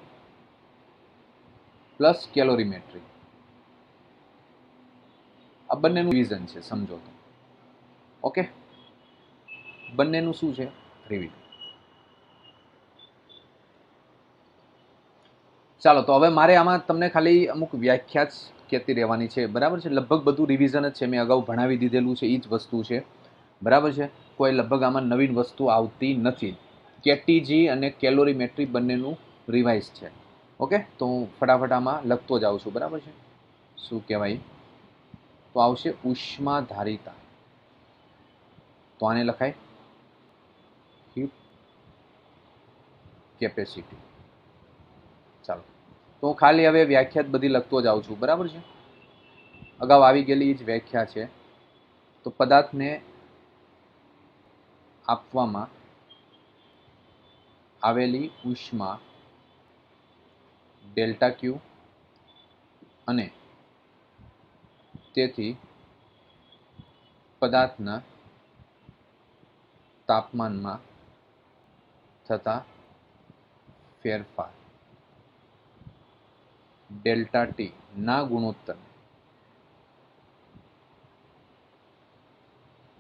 પ્લસ કેલોરીમેટ્રી. આ બંનેનું રિવિઝન છે, સમજો તો. ઓકે, બંનેનું શું છે? રિવિઝન. ચાલો, તો હવે મારે આમાં તમને ખાલી અમુક વ્યાખ્યા જ કહેતી રહેવાની છે. બરાબર છે? લગભગ બધું રિવિઝન જ છે, મેં અગાઉ ભણાવી દીધેલું છે, એ જ વસ્તુ છે. બરાબર છે? કોઈ લગભગ આમાં નવીન વસ્તુ આવતી નથી. કેટીજી અને કેલોરીમેટ્રી બંનેનું રિવાઇઝ છે. ઓકે, તો હું ફટાફટ આમાં લખતો જાઉં છું. બરાબર છે? શું કહેવાય? તો આવશે ઉષ્માધારિતા. તો આને લખાય હીટ કેપેસિટી. ચાલો, તો હું ખાલી હવે વ્યાખ્યા બધી લખતો જાઉં છું. બરાબર છે? અગાઉ આવી ગયેલી જ વ્યાખ્યા છે. તો પદાર્થને આપવામાં આવેલી ઉષ્મા ડેલ્ટા ક્યુ અને તેથી પદાર્થના તાપમાનમાં થતા ફેરફાર ડેલ્ટા ટી ના ગુણોત્તર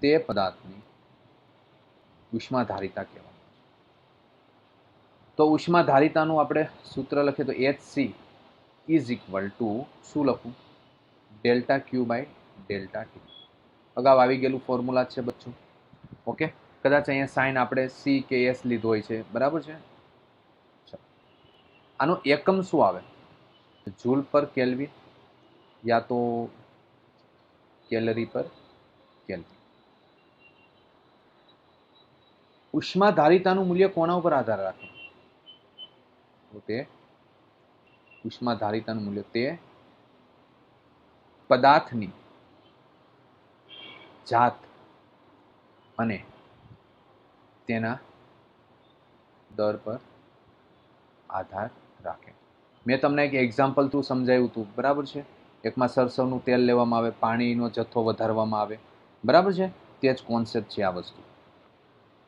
તે પદાર્થની ઉષ્માધારિતા કહેવામાં આવે છે. તો ઉષ્માધારિતાનું આપણે સૂત્ર લખીએ તો HC ઇઝ ઇક્વલ ટુ શું લખું? Delta Q by delta T. અગાઉ આવી ગયેલું ફોર્મ્યુલા છે બચ્ચું. ઓકે, કદાચ અહીંયા સાઇન આપણે સી કે એસ લીધો હોય છે. બરાબર છે? આનો એકમ શું આવે? જૂલ પર કેલ્વિન યા તો કેલરી પર કેલ્વિન. ઉષ્માધારિતાનું મૂલ્ય કોના ઉપર આધાર રાખે? તો તે ઉષ્માધારિતાનું મૂલ્ય તે પદાર્થની જાત અને તેના દર પર આધાર રાખે. મેં તમને એક એક્ઝામ્પલ થ્રુ સમજાવ્યું હતું. બરાબર છે? એકમાં સરસવનું તેલ લેવામાં આવે, પાણીનો જથ્થો વધારવામાં આવે. બરાબર છે? તે જ કોન્સેપ્ટ છે આ વસ્તુ.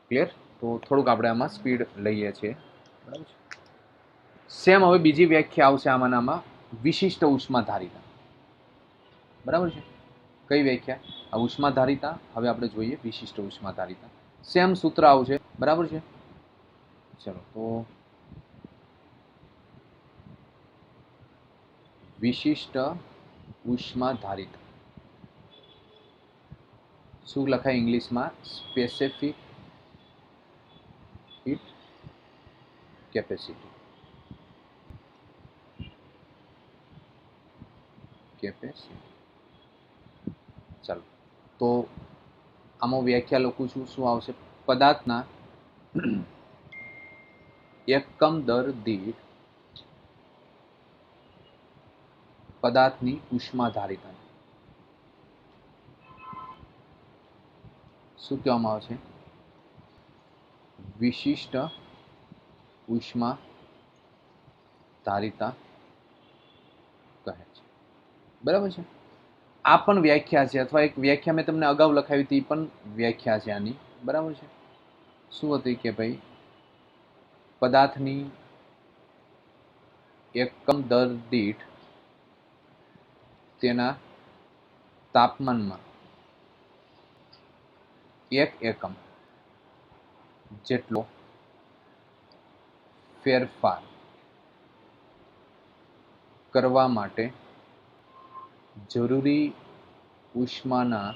ક્લિયર? તો થોડુંક આપણે આમાં સ્પીડ લઈએ છીએ. બરાબર છે? સેમ હવે બીજી વ્યાખ્યા આવશે આમાં વિશિષ્ટ ઉષ્માધારિતા. બરાબર છે? કઈ વ્યાખ્યા? આ ઉષ્માધારિતા. હવે આપણે જોઈએ વિશિષ્ટ ઉષ્માધારિતા. સેમ સૂત્ર આવશે. બરાબર છે? ચલો, તો વિશિષ્ટ ઉષ્માધારિતા શું લખાય ઇંગ્લિશમાં? Specific heat capacity. ચાલો, તો આમાં વ્યાખ્યા લખું છું. શું આવશે? પદાર્થના એકમ દર દીઠ પદાર્થની ઉષ્માધારિતા શું કહેવામાં આવે છે? વિશિષ્ટ ઉષ્મા ધારિતા કહે છે. બરાબર છે. આ પણ વ્યાખ્યા છે, અથવા એક વ્યાખ્યા મેં તમને અગાઉ લખાવી હતી, પણ વ્યાખ્યા છે આની. બરાબર છે. શું હતી કે ભાઈ પદાર્થની એકમ દર દીઠ તેના તાપમાનમાં 1 એકમ જેટલો ફેરફાર કરવા માટે જરૂરી ઉષ્માના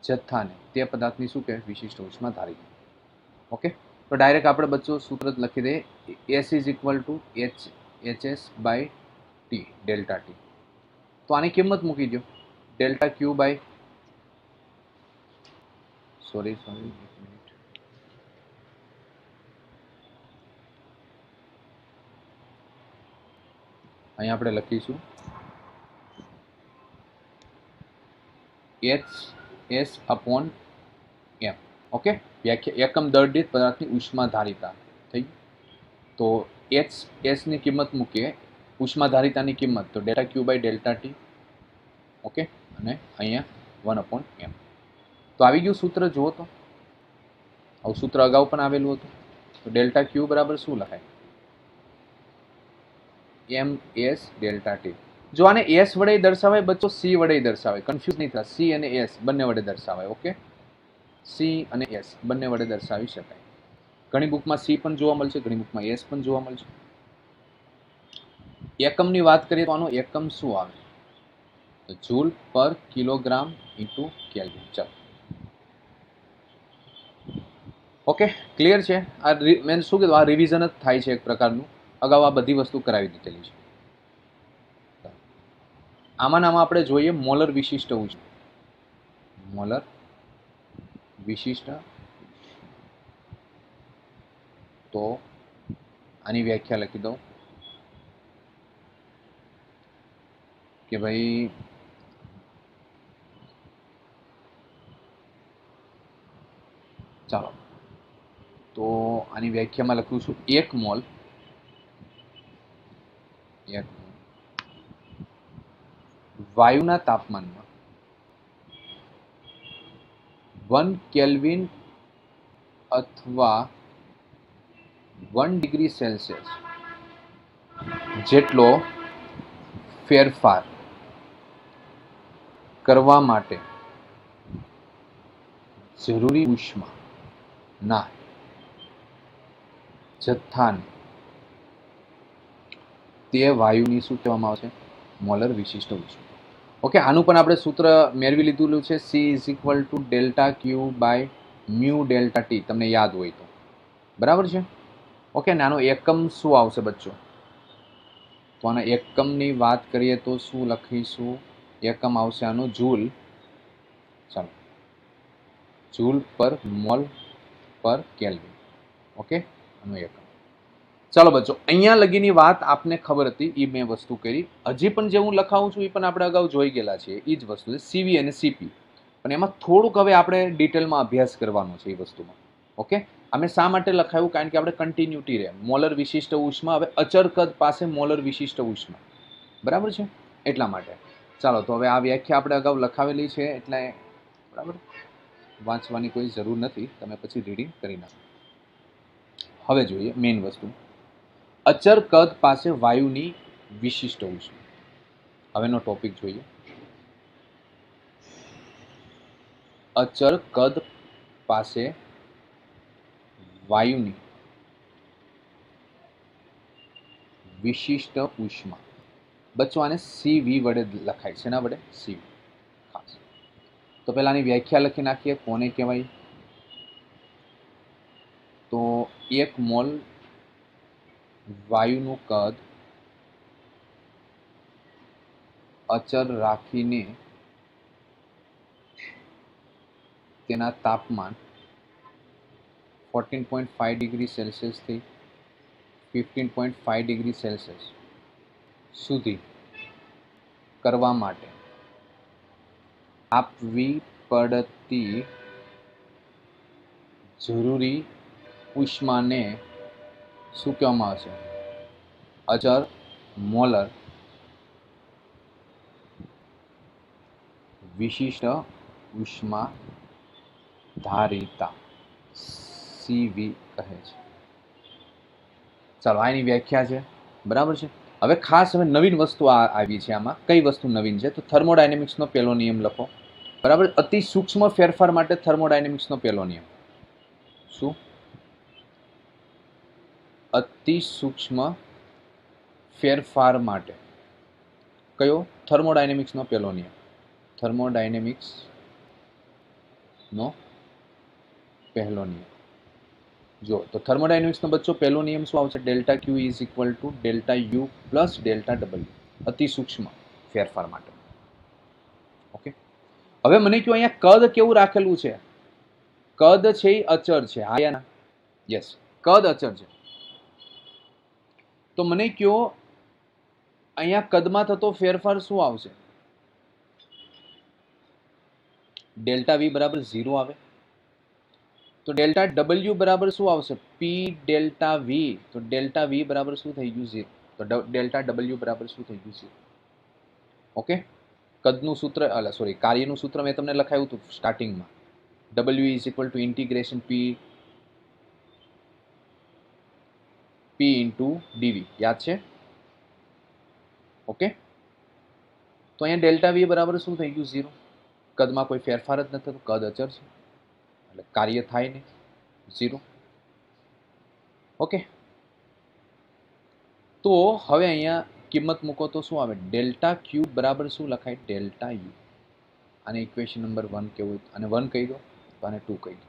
જથ્થાને તે પદાર્થની શું કહેવાય? વિશિષ્ટ ઉષ્મા ધારિતા. ઓકે, તો ડાયરેક્ટ આપણે બચ્ચો સૂત્ર જ લખી દઈએ. S is equal to HS by T, delta T. તો આની કિંમત મૂકી દો. ડેલ્ટા ક્યુ બાય સોરી એક મિનિટ, અહીંયા આપણે લખીશું HS અપોન M. ઓકે, વ્યાખ્યા એકમ દર દીઠ પદાર્થની ઉષ્મા ધારિતા થઈ. તો HS ની કિંમત મૂકીએ, ઉષ્મા ધારિતાની કિંમત, તો delta Q by delta T. Okay, અને અહીંયા 1/m. તો આવી ગયું સૂત્ર. જુઓ તો આવું સૂત્ર અગાઉ પણ આવેલું હતું. તો ડેલ્ટા ક્યુ બરાબર શું લખાય? MS delta T. જો આને S વડે દર્શાવાય બચ્ચો, C વડે દર્શાવાય, કન્ફ્યુઝ નહીં થાય. C અને S બંને વડે દર્શાવાય. ઓકે, C અને S બંને વડે દર્શાવી શકાય. ઘણી બુકમાં C પણ જોવા મળશે, ઘણી બુકમાં S પણ જોવા મળશે. એકમની વાત કરીએ તો આનો એકમ શું આવે? તો જૂલ પર કિલોગ્રામ ઇન્ટુ કેલ્વિન. ચાલો, ઓકે, ક્લિયર છે. આ મેં શું કીધું, આ રિવિઝન જ થાય છે એક પ્રકારનું. અગાઉ આ બધી વસ્તુ કરાવી દીધેલી છે. આમાં આપણે જોઈએ મોલર વિશિષ્ટ ઉષ્મા. મોલર વિશિષ્ટ, તો આની વ્યાખ્યા લખી દઉં કે ભાઈ ચાલો, તો આની વ્યાખ્યામાં લખું છું 1 મોલ વાયુના તાપમાનમાં 1 કેલ્વિન અથવા 1 ડિગ્રી સેલ્સિયસ જેટલો ફેરફાર કરવા માટે જરૂરી ઉષ્મા ના જથ્થાને તે વાયુની શું કહેવામાં આવશે? મોલર વિશિષ્ટ ઉષ્મા. ઓકે, આનું પણ આપણે સૂત્ર મેળવી લીધેલું છે. C is equal to delta Q by mu delta T, તમને યાદ હોય તો. બરાબર છે. ઓકે, ને આનો એકમ શું આવશે બચ્ચો? તો આના એકમની વાત કરીએ તો શું લખીશું? એકમ આવશે આનો જૂલ. ચાલો, જૂલ પર મોલ પર કેલ્વિન. ઓકે, આનો એકમ. ચાલો બચ્ચો, અહીંયા લગીની વાત આપને ખબર હતી, એ મેં વસ્તુ કરી. હજી પણ જે હું લખાવું છું એ પણ આપણે અગાઉ જોઈ ગયેલા છીએ. એ જ વસ્તુ છે સીવી અને સીપી, પણ એમાં થોડુંક હવે આપણે ડિટેલમાં અભ્યાસ કરવાનો છે એ વસ્તુમાં. ઓકે, અમે શા માટે લખાયું? કારણ કે આપણે કન્ટિન્યુટી રહે. મોલર વિશિષ્ટ ઉષ્મા, હવે અચર કદ પાસે મોલર વિશિષ્ટ ઉષ્મા. બરાબર છે, એટલા માટે. ચાલો, તો હવે આ વ્યાખ્યા આપણે અગાઉ લખાવેલી છે, એટલે બરાબર વાંચવાની કોઈ જરૂર નથી, તમે પછી રીડિંગ કરી નાખો. હવે જોઈએ મેઇન વસ્તુ, અચર કદ પાસે વાયુની વિશિષ્ટ ઉષ્મા. હવેનો ટોપિક જોઈએ. અચર કદ પાસે વાયુની વિશિષ્ટ ઉષ્મા. બચ્ચો આને સીવી વડે લખાય છે. એના વડે સીવી. ખાસ તો પહેલાની વ્યાખ્યા લખી નાખીએ. કોને કહેવાય? તો 1 મોલ વાયુનું કદ અચર રાખીને તેના તાપમાન 14.5 ડિગ્રી સેલ્સિયસથી 15.5 ડિગ્રી સેલ્સિયસ સુધી કરવા માટે આપવી પડતી જરૂરી ઉષ્માને શું કહેવામાં આવશે? અચર, મોલર, વિશિષ્ટ ઉષ્મા ધારિતા, સીવી કહે છે. ચાલો આની વ્યાખ્યા છે, બરાબર છે. હવે ખાસ હવે નવીન વસ્તુ આવી છે આમાં. કઈ વસ્તુ નવીન છે? તો થર્મોડાયનેમિક્સનો પહેલો નિયમ લખો, બરાબર. અતિ સૂક્ષ્મ ફેરફાર માટે થર્મોડાયનેમિક્સનો પહેલો નિયમ શું? અતિ સૂક્ષ્મ ફેરફાર માટે કયો? થર્મોડાયનેમિક્સનો પહેલો નિયમ. થર્મોડાયનેમિક્સનો પહેલો નિયમ જો તો થર્મોડાયનેમિક્સનો બચ્ચો પહેલો નિયમ શું આવશે? Delta Q is equal to delta you plus delta W, અતિ સૂક્ષ્મ ફેરફાર માટે. ઓકે, હવે મને કહો અહીંયા કદ કેવું રાખેલું છે? કદ છે એ અચર છે. હા યા ના? યસ, કદ અચર છે. તો મને કહો અહીંયા કદમાં થતો ફેરફાર શું આવશે? ડેલ્ટા વી બરાબર 0 આવે. તો ડેલ્ટા ડબલ્યુ બરાબર શું આવશે? P delta V. તો ડેલ્ટા વી બરાબર શું થઈ ગયું? 0. તો ડેલ્ટા ડબલ્યુ બરાબર શું થઈ ગયું? 0. ઓકે, કદનું સૂત્ર સોરી કાર્યનું સૂત્ર મેં તમને લખાયું હતું સ્ટાર્ટિંગમાં. W is equal two integration P into ડીવી, યાદ છે? ઓકે, તો અહીંયા ડેલ્ટા વી બરાબર શું થઈ ગયું? 0. કદમાં કોઈ ફેરફાર જ નથી થતો, કદ અચર છે એટલે કાર્ય થાય નહીં, 0. ઓકે, તો હવે અહીંયા કિંમત મૂકો તો શું આવે? ડેલ્ટા ક્યુબ બરાબર શું લખાય? Delta you. આને ઇક્વેશન નંબર 1 કેવું? અને 1 કહી દો તો આને 2 કહી દો.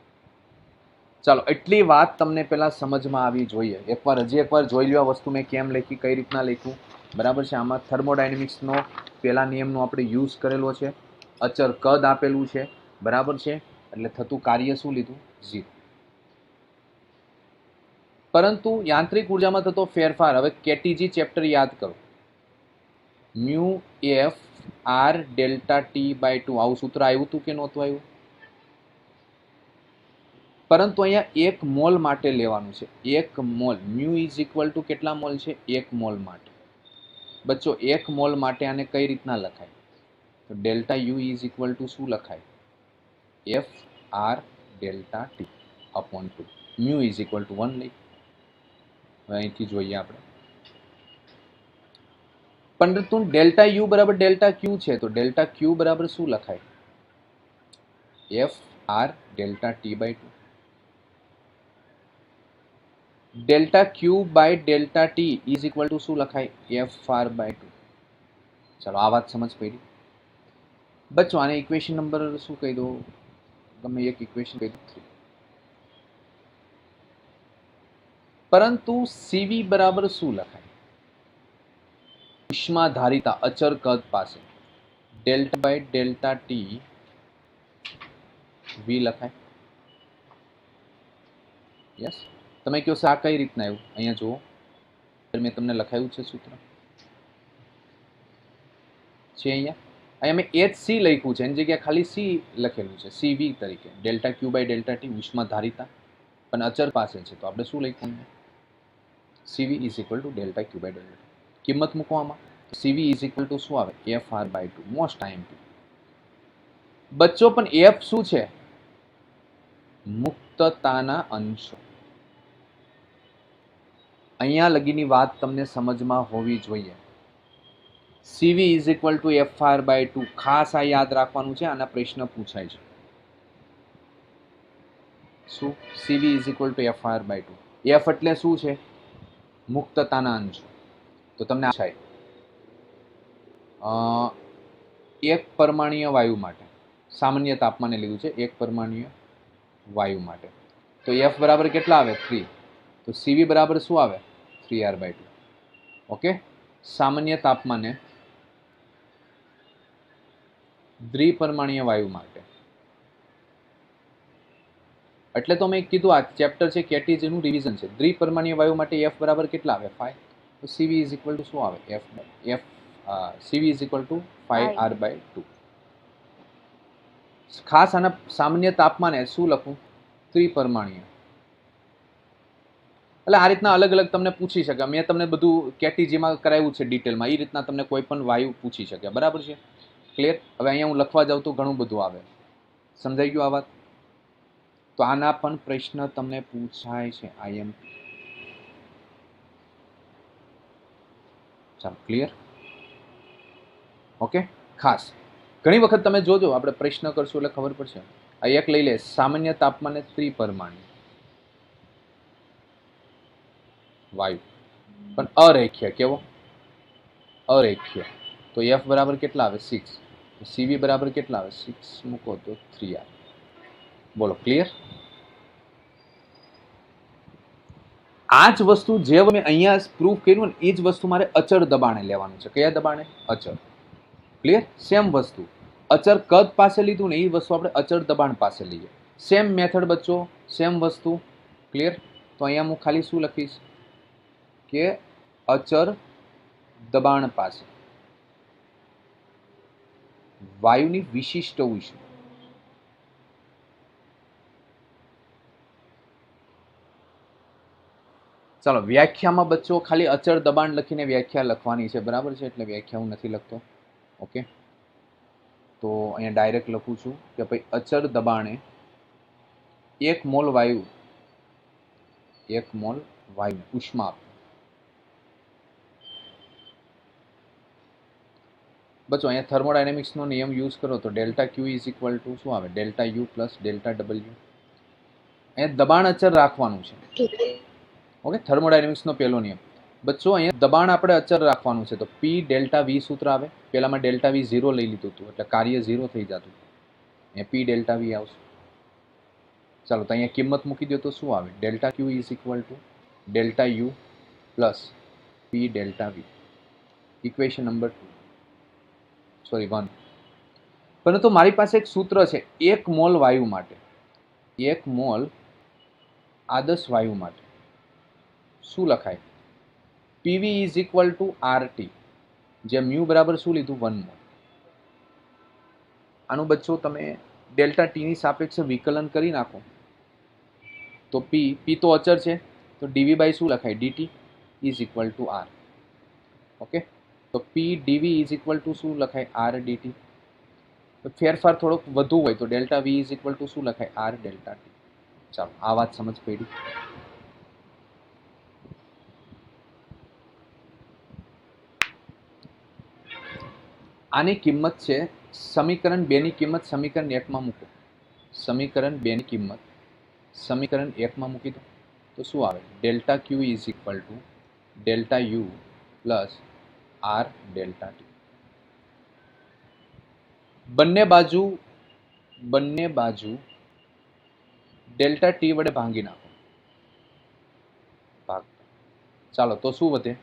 ચાલો, એટલી વાત તમને પહેલા સમજમાં આવી જોઈએ. હજી એકવાર જોઈ લો આ વસ્તુ મેં કેમ લખી, કઈ રીતના લખ્યું, બરાબર છે. આમાં થર્મોડાયનેમિક્સનો પહેલા નિયમનો આપણે યુઝ કરેલો છે. અચર કદ આપેલું છે, બરાબર છે. એટલે થતું કાર્ય શું લીધું? 0. પરંતુ યાંત્રિક ઉર્જામાં થતો ફેરફાર, હવે કેટીજી ચેપ્ટર યાદ કરો. Mu F R delta T by 2, આવું સૂત્ર આવ્યું હતું કે નહોતું આવ્યું? પરંતુ અહીંયા 1 મોલ માટે લેવાનું છે. 1 mall, mu is equal two કેટલા મોલ છે? 1 મોલ માટે. બચ્ચો 1 મોલ માટે આને કઈ રીતના લખાય? તો delta U is equal to શું લખાય? F R delta T upon 2. Mu is equal to 1 લઈ. હવે અહીંથી જોઈએ આપણે. પરંતુ ડેલ્ટા યુ બરાબર ડેલ્ટા ક્યુ છે, તો ડેલ્ટા ક્યુ બરાબર શું લખાય? F R delta T by 2. Delta Q by delta T is equal to શું લખાય? F R by 2. ચાલો, આ વાત સમજ પડી. બચ્ચો આને ઇક્વેશન નંબર શું કહી દો? ગમે એક ઇક્વેશન કહી દો, 3. પરંતુ સીવી બરાબર શું લખાય? ઉષ્મા ધારિતા અચર કદ પાસે delta by delta T V લખાય. યસ, તમે કહો આ કઈ રીતના આવ્યું? અહીંયા જુઓ, મેં તમને લખાયું છે સૂત્ર છે અહીંયા મેં એચ સી લખ્યું છે, એની જગ્યાએ ખાલી સી લખેલું છે, સીવી તરીકે. Delta Q by delta T ઉષ્મા ધારિતા પણ અચર પાસે છે, તો આપણે શું લખ્યું? CV is equal to delta Q by delta T. કિંમત મૂકવામાં સીવી ઇઝ ઇક્વલ ટુ શું આવે? F R by 2. Most IMP બચ્ચો. પણ એફ શું છે? મુક્તતાના અંશો. અહીંયા લગીની વાત તમને સમજમાં હોવી જોઈએ. CV is equal to F R by 2. ખાસ આ યાદ રાખવાનું છે, આના પ્રશ્ન પૂછાય છે. શું? CV is equal to F R by 2. F એટલે શું છે? મુક્તતાના અંશો. તો તમને પૂછાય એક પરમાણ્વીય વાયુ માટે સામાન્ય તાપમાને લીધું છે. એક પરમાણ્વીય વાયુ માટે તો એફ બરાબર કેટલા આવે? 3. તો સીવી બરાબર શું આવે? 3r by 2. ઓકે, સામાન્ય તાપમાને દ્વિપરમાણ્વીય વાયુ માટે. એટલે તો મેં કીધું આ ચેપ્ટર છે કેટીજીનું રિવિઝન છે. દ્વિપરમાણ્વીય વાયુ માટે એફ બરાબર કેટલા આવે? 5. તો સીવી ઇઝ ઇક્વલ ટુ શું આવે? CV is equal to 5r by 2. ખાસ આના સામાન્ય તાપમાને શું લખું? ત્રિપરમાણીય. એટલે આ રીતના અલગ અલગ તમને પૂછી શકે. મેં તમને બધું કેટીજીમાં કરાવ્યું છે ડિટેલમાં. એ રીતના તમને કોઈ પણ વાયુ પૂછી શકે. બરાબર છે? ક્લિયર? હવે અહીંયા હું લખવા જાઉં તો ઘણું બધું આવે. સમજાઈ ગયું આ વાત? તો આના પણ પ્રશ્ન તમને પૂછાય છે. IM. ચાલો, ક્લિયર? ઓકે, ખાસ ઘણી વખત તમે જોજો, આપણે પ્રશ્ન કરશું એટલે ખબર પડશે. આ એક લઈ લે, સામાન્ય તાપમાને ત્રિપરમાણીય વાયુ, પણ અરેખીય. કેવો? અરેખીય. તો F બરાબર કેટલા આવે? 6. CV બરાબર કેટલા આવે? 6 મૂકો તો 3 આવે. બોલો, ક્લિયર? આ જ વસ્તુ જે મેં અહીંયા પ્રૂફ કર્યું ને, એ જ વસ્તુ મારે અચળ દબાણે લેવાનું છે. કયા દબાણે? અચળ. ક્લિયર? સેમ વસ્તુ અચળ કદ પાસે લીધું ને, એ વસ્તુ આપણે અચળ દબાણ પાસે લઈએ. સેમ મેથડ બચ્ચો, સેમ વસ્તુ. ક્લિયર? તો અહીંયા હું ખાલી શું લખીશ કે અચળ દબાણ પાસે વાયુની વિશિષ્ટ ઉષ્મા. ચાલો, વ્યાખ્યામાં બચ્ચો ખાલી અચળ દબાણ લખીને વ્યાખ્યા લખવાની છે. બરાબર છે? એટલે વ્યાખ્યા હું નથી લખતો. ઓકે, તો અહીંયા ડાયરેક્ટ લખું છું કે ભાઈ અચળ દબાણે 1 મોલ વાયુ ઉષ્મા આપે. બચ્ચો અહીંયા થર્મોડાયનેમિક્સનો નિયમ યુઝ કરો તો delta Q is equal to શું આવે? Delta you plus delta W. અહીંયા દબાણ અચળ રાખવાનું છે. ઓકે, થર્મોડાયનેમિક્સનો પહેલો નિયમ બચ્ચો. અહીંયા દબાણ આપણે અચળ રાખવાનું છે. તો P ડેલ્ટા V સૂત્ર આવે. પહેલામાં ડેલ્ટા V 0 લઈ લીધું હતું એટલે કાર્ય 0 થઈ જતું. અહીંયા P ડેલ્ટા V આવશે. ચાલો, તો અહીંયા કિંમત મૂકી દો તો શું આવે? Delta Q is equal to delta you plus P delta V. Equation number 1. પરંતુ મારી પાસે એક સૂત્ર છે 1 મોલ વાયુ માટે, 1 મોલ આદર્શ વાયુ માટે શું લખાય? PV is equal two RT, જે મ્યુ બરાબર શું લીધું? 1 મોલ. આનું બચ્ચો તમે ડેલ્ટા ટી ની સાપેક્ષે વિકલન કરી નાખો તો P તો અચળ છે, તો dV બાય શું લખાય? DT is equal to R. Okay, તો P dV is equal to શું લખાય? R dt. તો ફેરફાર થોડોક વધુ હોય તો delta V is equal to શું લખાય? R delta T. ચાલો, આ વાત સમજ પડી. આની કિંમત છે સમીકરણ 2 ની કિંમત સમીકરણ 1 માં મૂકો. સમીકરણ 2 ની કિંમત સમીકરણ 1 માં મૂકી દો તો શું આવે? Delta Q is equal to delta you plus R delta T. બંને બાજુ ડેલ્ટા ટી વડે ભાંગી નાખો. ચાલો, તો શું વધે?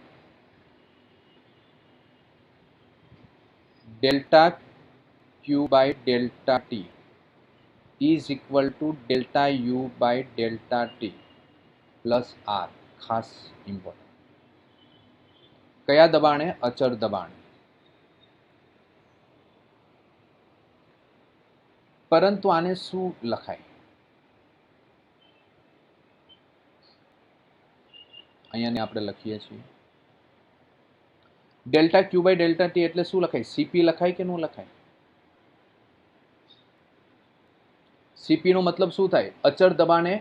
Delta Q by delta T is equal to delta U by delta T plus R. ખાસ ઇમ્પોર્ટન્ટ. કયા દબાણે? અચળ દબાણે. પરંતુ આને શું લખાય? અહીંયા આપણે લખીએ છીએ delta Q by delta T એટલે શું લખાય? CP લખાય કે ન લખાય? CP નો મતલબ શું થાય? અચળ દબાણે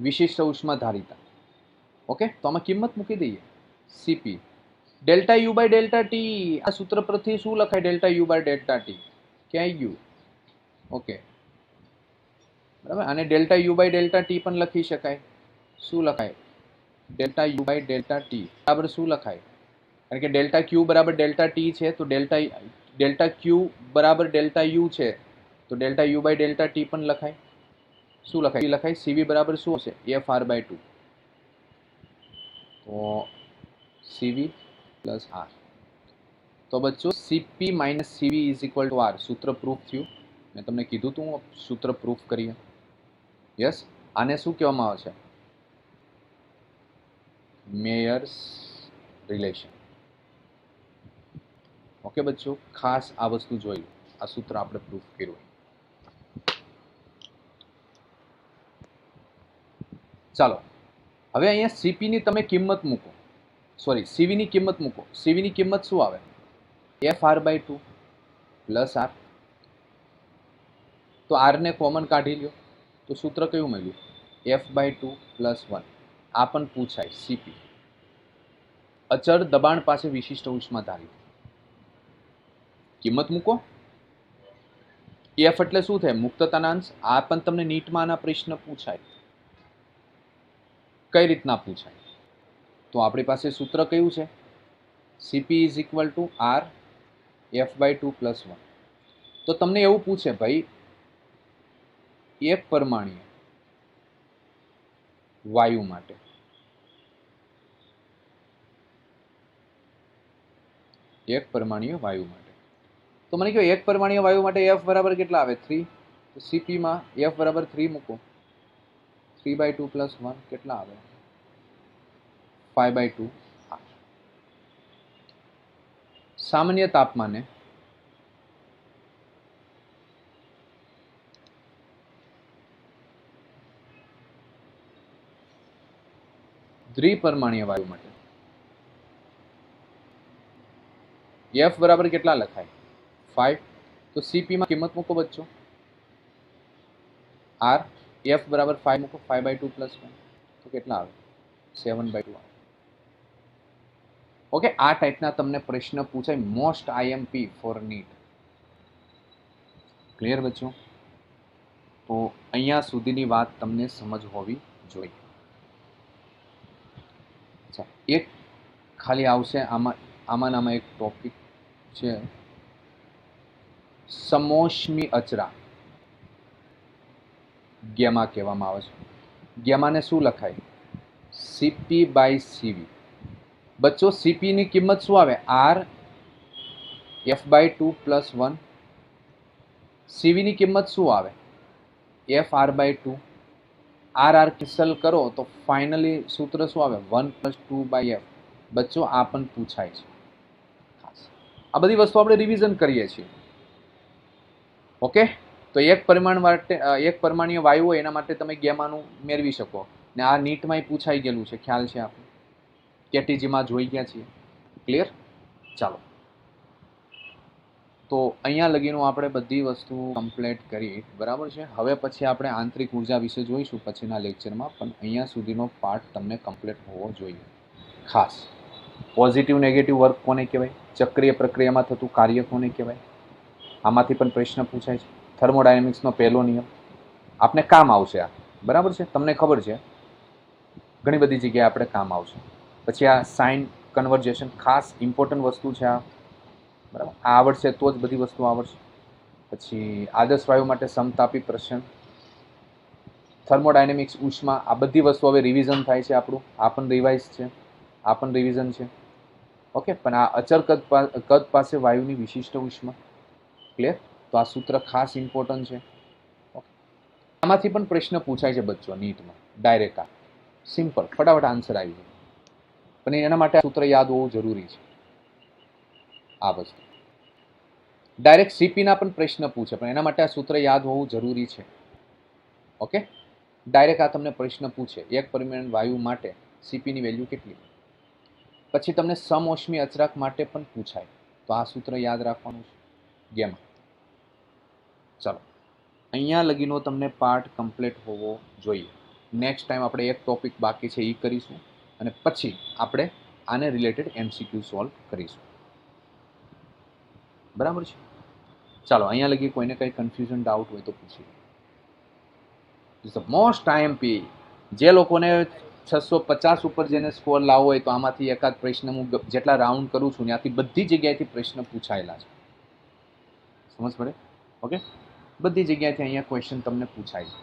વિશિષ્ટ ઉષ્મા ધારિતા. ઓકે, તો આમાં કિંમત મૂકી દઈએ CP. Delta U by delta T, આ સૂત્ર પરથી શું લખાય? Delta U by delta T. ક્યાં ગયું? ઓકે, બરાબર. આને delta U by delta T પણ લખી શકાય. શું લખાય? Delta U by delta T બરાબર શું લખાય? કારણ કે ડેલ્ટા ક્યુ બરાબર ડેલ્ટા ટી છે, તો ડેલ્ટા ક્યુ બરાબર ડેલ્ટા યુ છે, તો delta U by delta T પણ લખાય. શું લખાય? લખાય CV બરાબર શું હશે? FR by 2. તો CV પ્લસ R. તો બચ્ચો CP minus CV is equal to R. સૂત્ર પ્રૂફ થયું. મેં તમને કીધું તું સૂત્ર પ્રૂફ કરીએ. યસ, આને શું કહેવામાં આવે છે? Meyers relation. ઓકે બચ્ચો, ખાસ આ વસ્તુ જોઈ લો. આ સૂત્ર આપણે પ્રૂફ કર્યું. ચાલો હવે અહીંયા સીપીની તમે કિંમત મૂકો, સોરી સીવીની કિંમત મૂકો. સીવીની કિંમત શું આવે? FR/2 plus R. તો આરને કોમન કાઢી લ્યો તો સૂત્ર કયું મળ્યું? F/2 plus 1. આ પણ પૂછાય. સીપી અચળ દબાણ પાસે વિશિષ્ટ ઉષ્મા ધારિત. કિંમત મૂકો. એફ એટલે શું થાય? મુક્તતાના અંશ. આ પણ તમને નીટમાં આના પ્રશ્ન પૂછાય. કઈ રીતના પૂછાય? તો આપણી પાસે સૂત્ર કયું છે? CP is equal to R F/2 plus 1. તો તમને એવું પૂછે ભાઈ એક પરમાણ્વીય વાયુ માટે તો મને કહો એક પરમાણ્વીય વાયુ માટે F બરાબર કેટલા આવે? 3. તો સીપીમાં F બરાબર 3 મૂકો. 3/2 પ્લસ 1 કેટલા આવે? 5/2. સામાન્ય તાપમાને દ્વિપરમાણ્વીય વાયુ માટે F બરાબર કેટલા લખાય? 5. તો સીપીમાં કિંમત મૂકો બચ્ચો. R F બરાબર 5 મૂકો. 5/2 પ્લસ 1 તો કેટલા આવે? 7/2. ઓકે, આ ટાઈપના તમને પ્રશ્ન પૂછાય. Most IMP for NEET. Clear બચ્ચો? તો અહીંયા સુધીની વાત તમને સમજ હોવી જોઈએ. એક ખાલી આવશે આમાં એક ટોપિક છે સમોષ્મી અચળાંક. ગેમા કહેવામાં આવે છે. ગેમાને શું લખાય? CP/CV. બચ્ચો સીપીની કિંમત શું આવે? R F/2 plus 1. સીવીની કિંમત શું આવે? FR/2. RR કેન્સલ કરો તો ફાઇનલી સૂત્ર શું આવે? 1 પ્લસ 2/F. બચ્ચો આ પણ પૂછાય છે. આ બધી વસ્તુ આપણે રિવિઝન કરીએ છીએ. ઓકે, તો એક પરમાણ્વીય વાયુ હોય એના માટે તમે ગેમાનું મેળવી શકો. ને આ નીટમાં પૂછાઈ ગયેલું છે, ખ્યાલ છે આપણે કેટીજીમાં જોઈ ગયા છીએ. ક્લિયર? ચાલો, તો અહીંયા લગીનું આપણે બધી વસ્તુ કમ્પ્લીટ કરી, બરાબર છે. હવે પછી આપણે આંતરિક ઉર્જા વિશે જોઈશું પછીના લેક્ચરમાં, પણ અહીંયા સુધીનો પાર્ટ તમને કમ્પ્લીટ હોવો જોઈએ. ખાસ પોઝિટિવ નેગેટિવ વર્ક કોને કહેવાય? ચક્રીય પ્રક્રિયામાં થતું કાર્ય કોને કહેવાય? આમાંથી પણ પ્રશ્ન પૂછાય છે. થર્મોડાયનેમિક્સનો પહેલો નિયમ આપને કામ આવશે. આ બરાબર છે, તમને ખબર છે ઘણી બધી જગ્યાએ આપણે કામ આવશે. પછી આ સાઇન કન્વર્જેશન ખાસ ઇમ્પોર્ટન્ટ વસ્તુ છે. આ બરાબર, આ આવડશે તો જ બધી વસ્તુ આવડશે. પછી આદર્શ વાયુ માટે સમતાપી પ્રશ્ન, થર્મોડાયનેમિક્સ, ઉષ્મા, આ બધી વસ્તુ હવે રિવિઝન થાય છે આપણું. આ પણ રિવાઇઝ છે, આ પણ રિવિઝન છે. ઓકે, પણ આ અચળ કદ પાસે વાયુની વિશિષ્ટ ઉષ્મા. ક્લિયર? તો આ સૂત્ર ખાસ ઇમ્પોર્ટન્ટ છે. ઓકે, આમાંથી પણ પ્રશ્ન પૂછાય છે બચ્ચો નીટમાં. ડાયરેક્ટ આ સિમ્પલ ફટાફટ આન્સર આવી જાય, પણ એના માટે સૂત્ર યાદ હોવું જરૂરી છે. આ વસ્તુ ડાયરેક્ટ સીપીના પણ પ્રશ્ન પૂછે, પણ એના માટે આ સૂત્ર યાદ હોવું જરૂરી છે. ઓકે, ડાયરેક્ટ આ તમને પ્રશ્ન પૂછે એક પરિમાણ વાયુ માટે સીપીની વેલ્યુ કેટલી. પછી તમને સમોષ્મી અચળાંક માટે પણ પૂછાય, તો આ સૂત્ર યાદ રાખવાનું છે ગેમા. ચાલો, અહીંયા લગીનો તમને પાર્ટ કમ્પ્લીટ હોવો જોઈએ. નેક્સ્ટ ટાઈમ આપણે એક ટોપિક બાકી છે એ કરીશું, અને પછી આપણે આને રિલેટેડ MCQ સોલ્વ કરીશું. બરાબર છે? ચાલો, અહીંયા લગી કોઈને કંઈ કન્ફ્યુઝન ડાઉટ હોય તો પૂછી. મોસ્ટ આઈએમપી જે લોકોને 650 ઉપર જેને સ્કોર લાવવો હોય તો આમાંથી એકાદ પ્રશ્ન હું જેટલા રાઉન્ડ કરું છું ત્યાંથી બધી જગ્યાએથી પ્રશ્ન પૂછાયેલા છે. સમજ પડે? ઓકે, બધી જગ્યાએથી અહીંયા ક્વેશ્ચન તમને પૂછાય છે.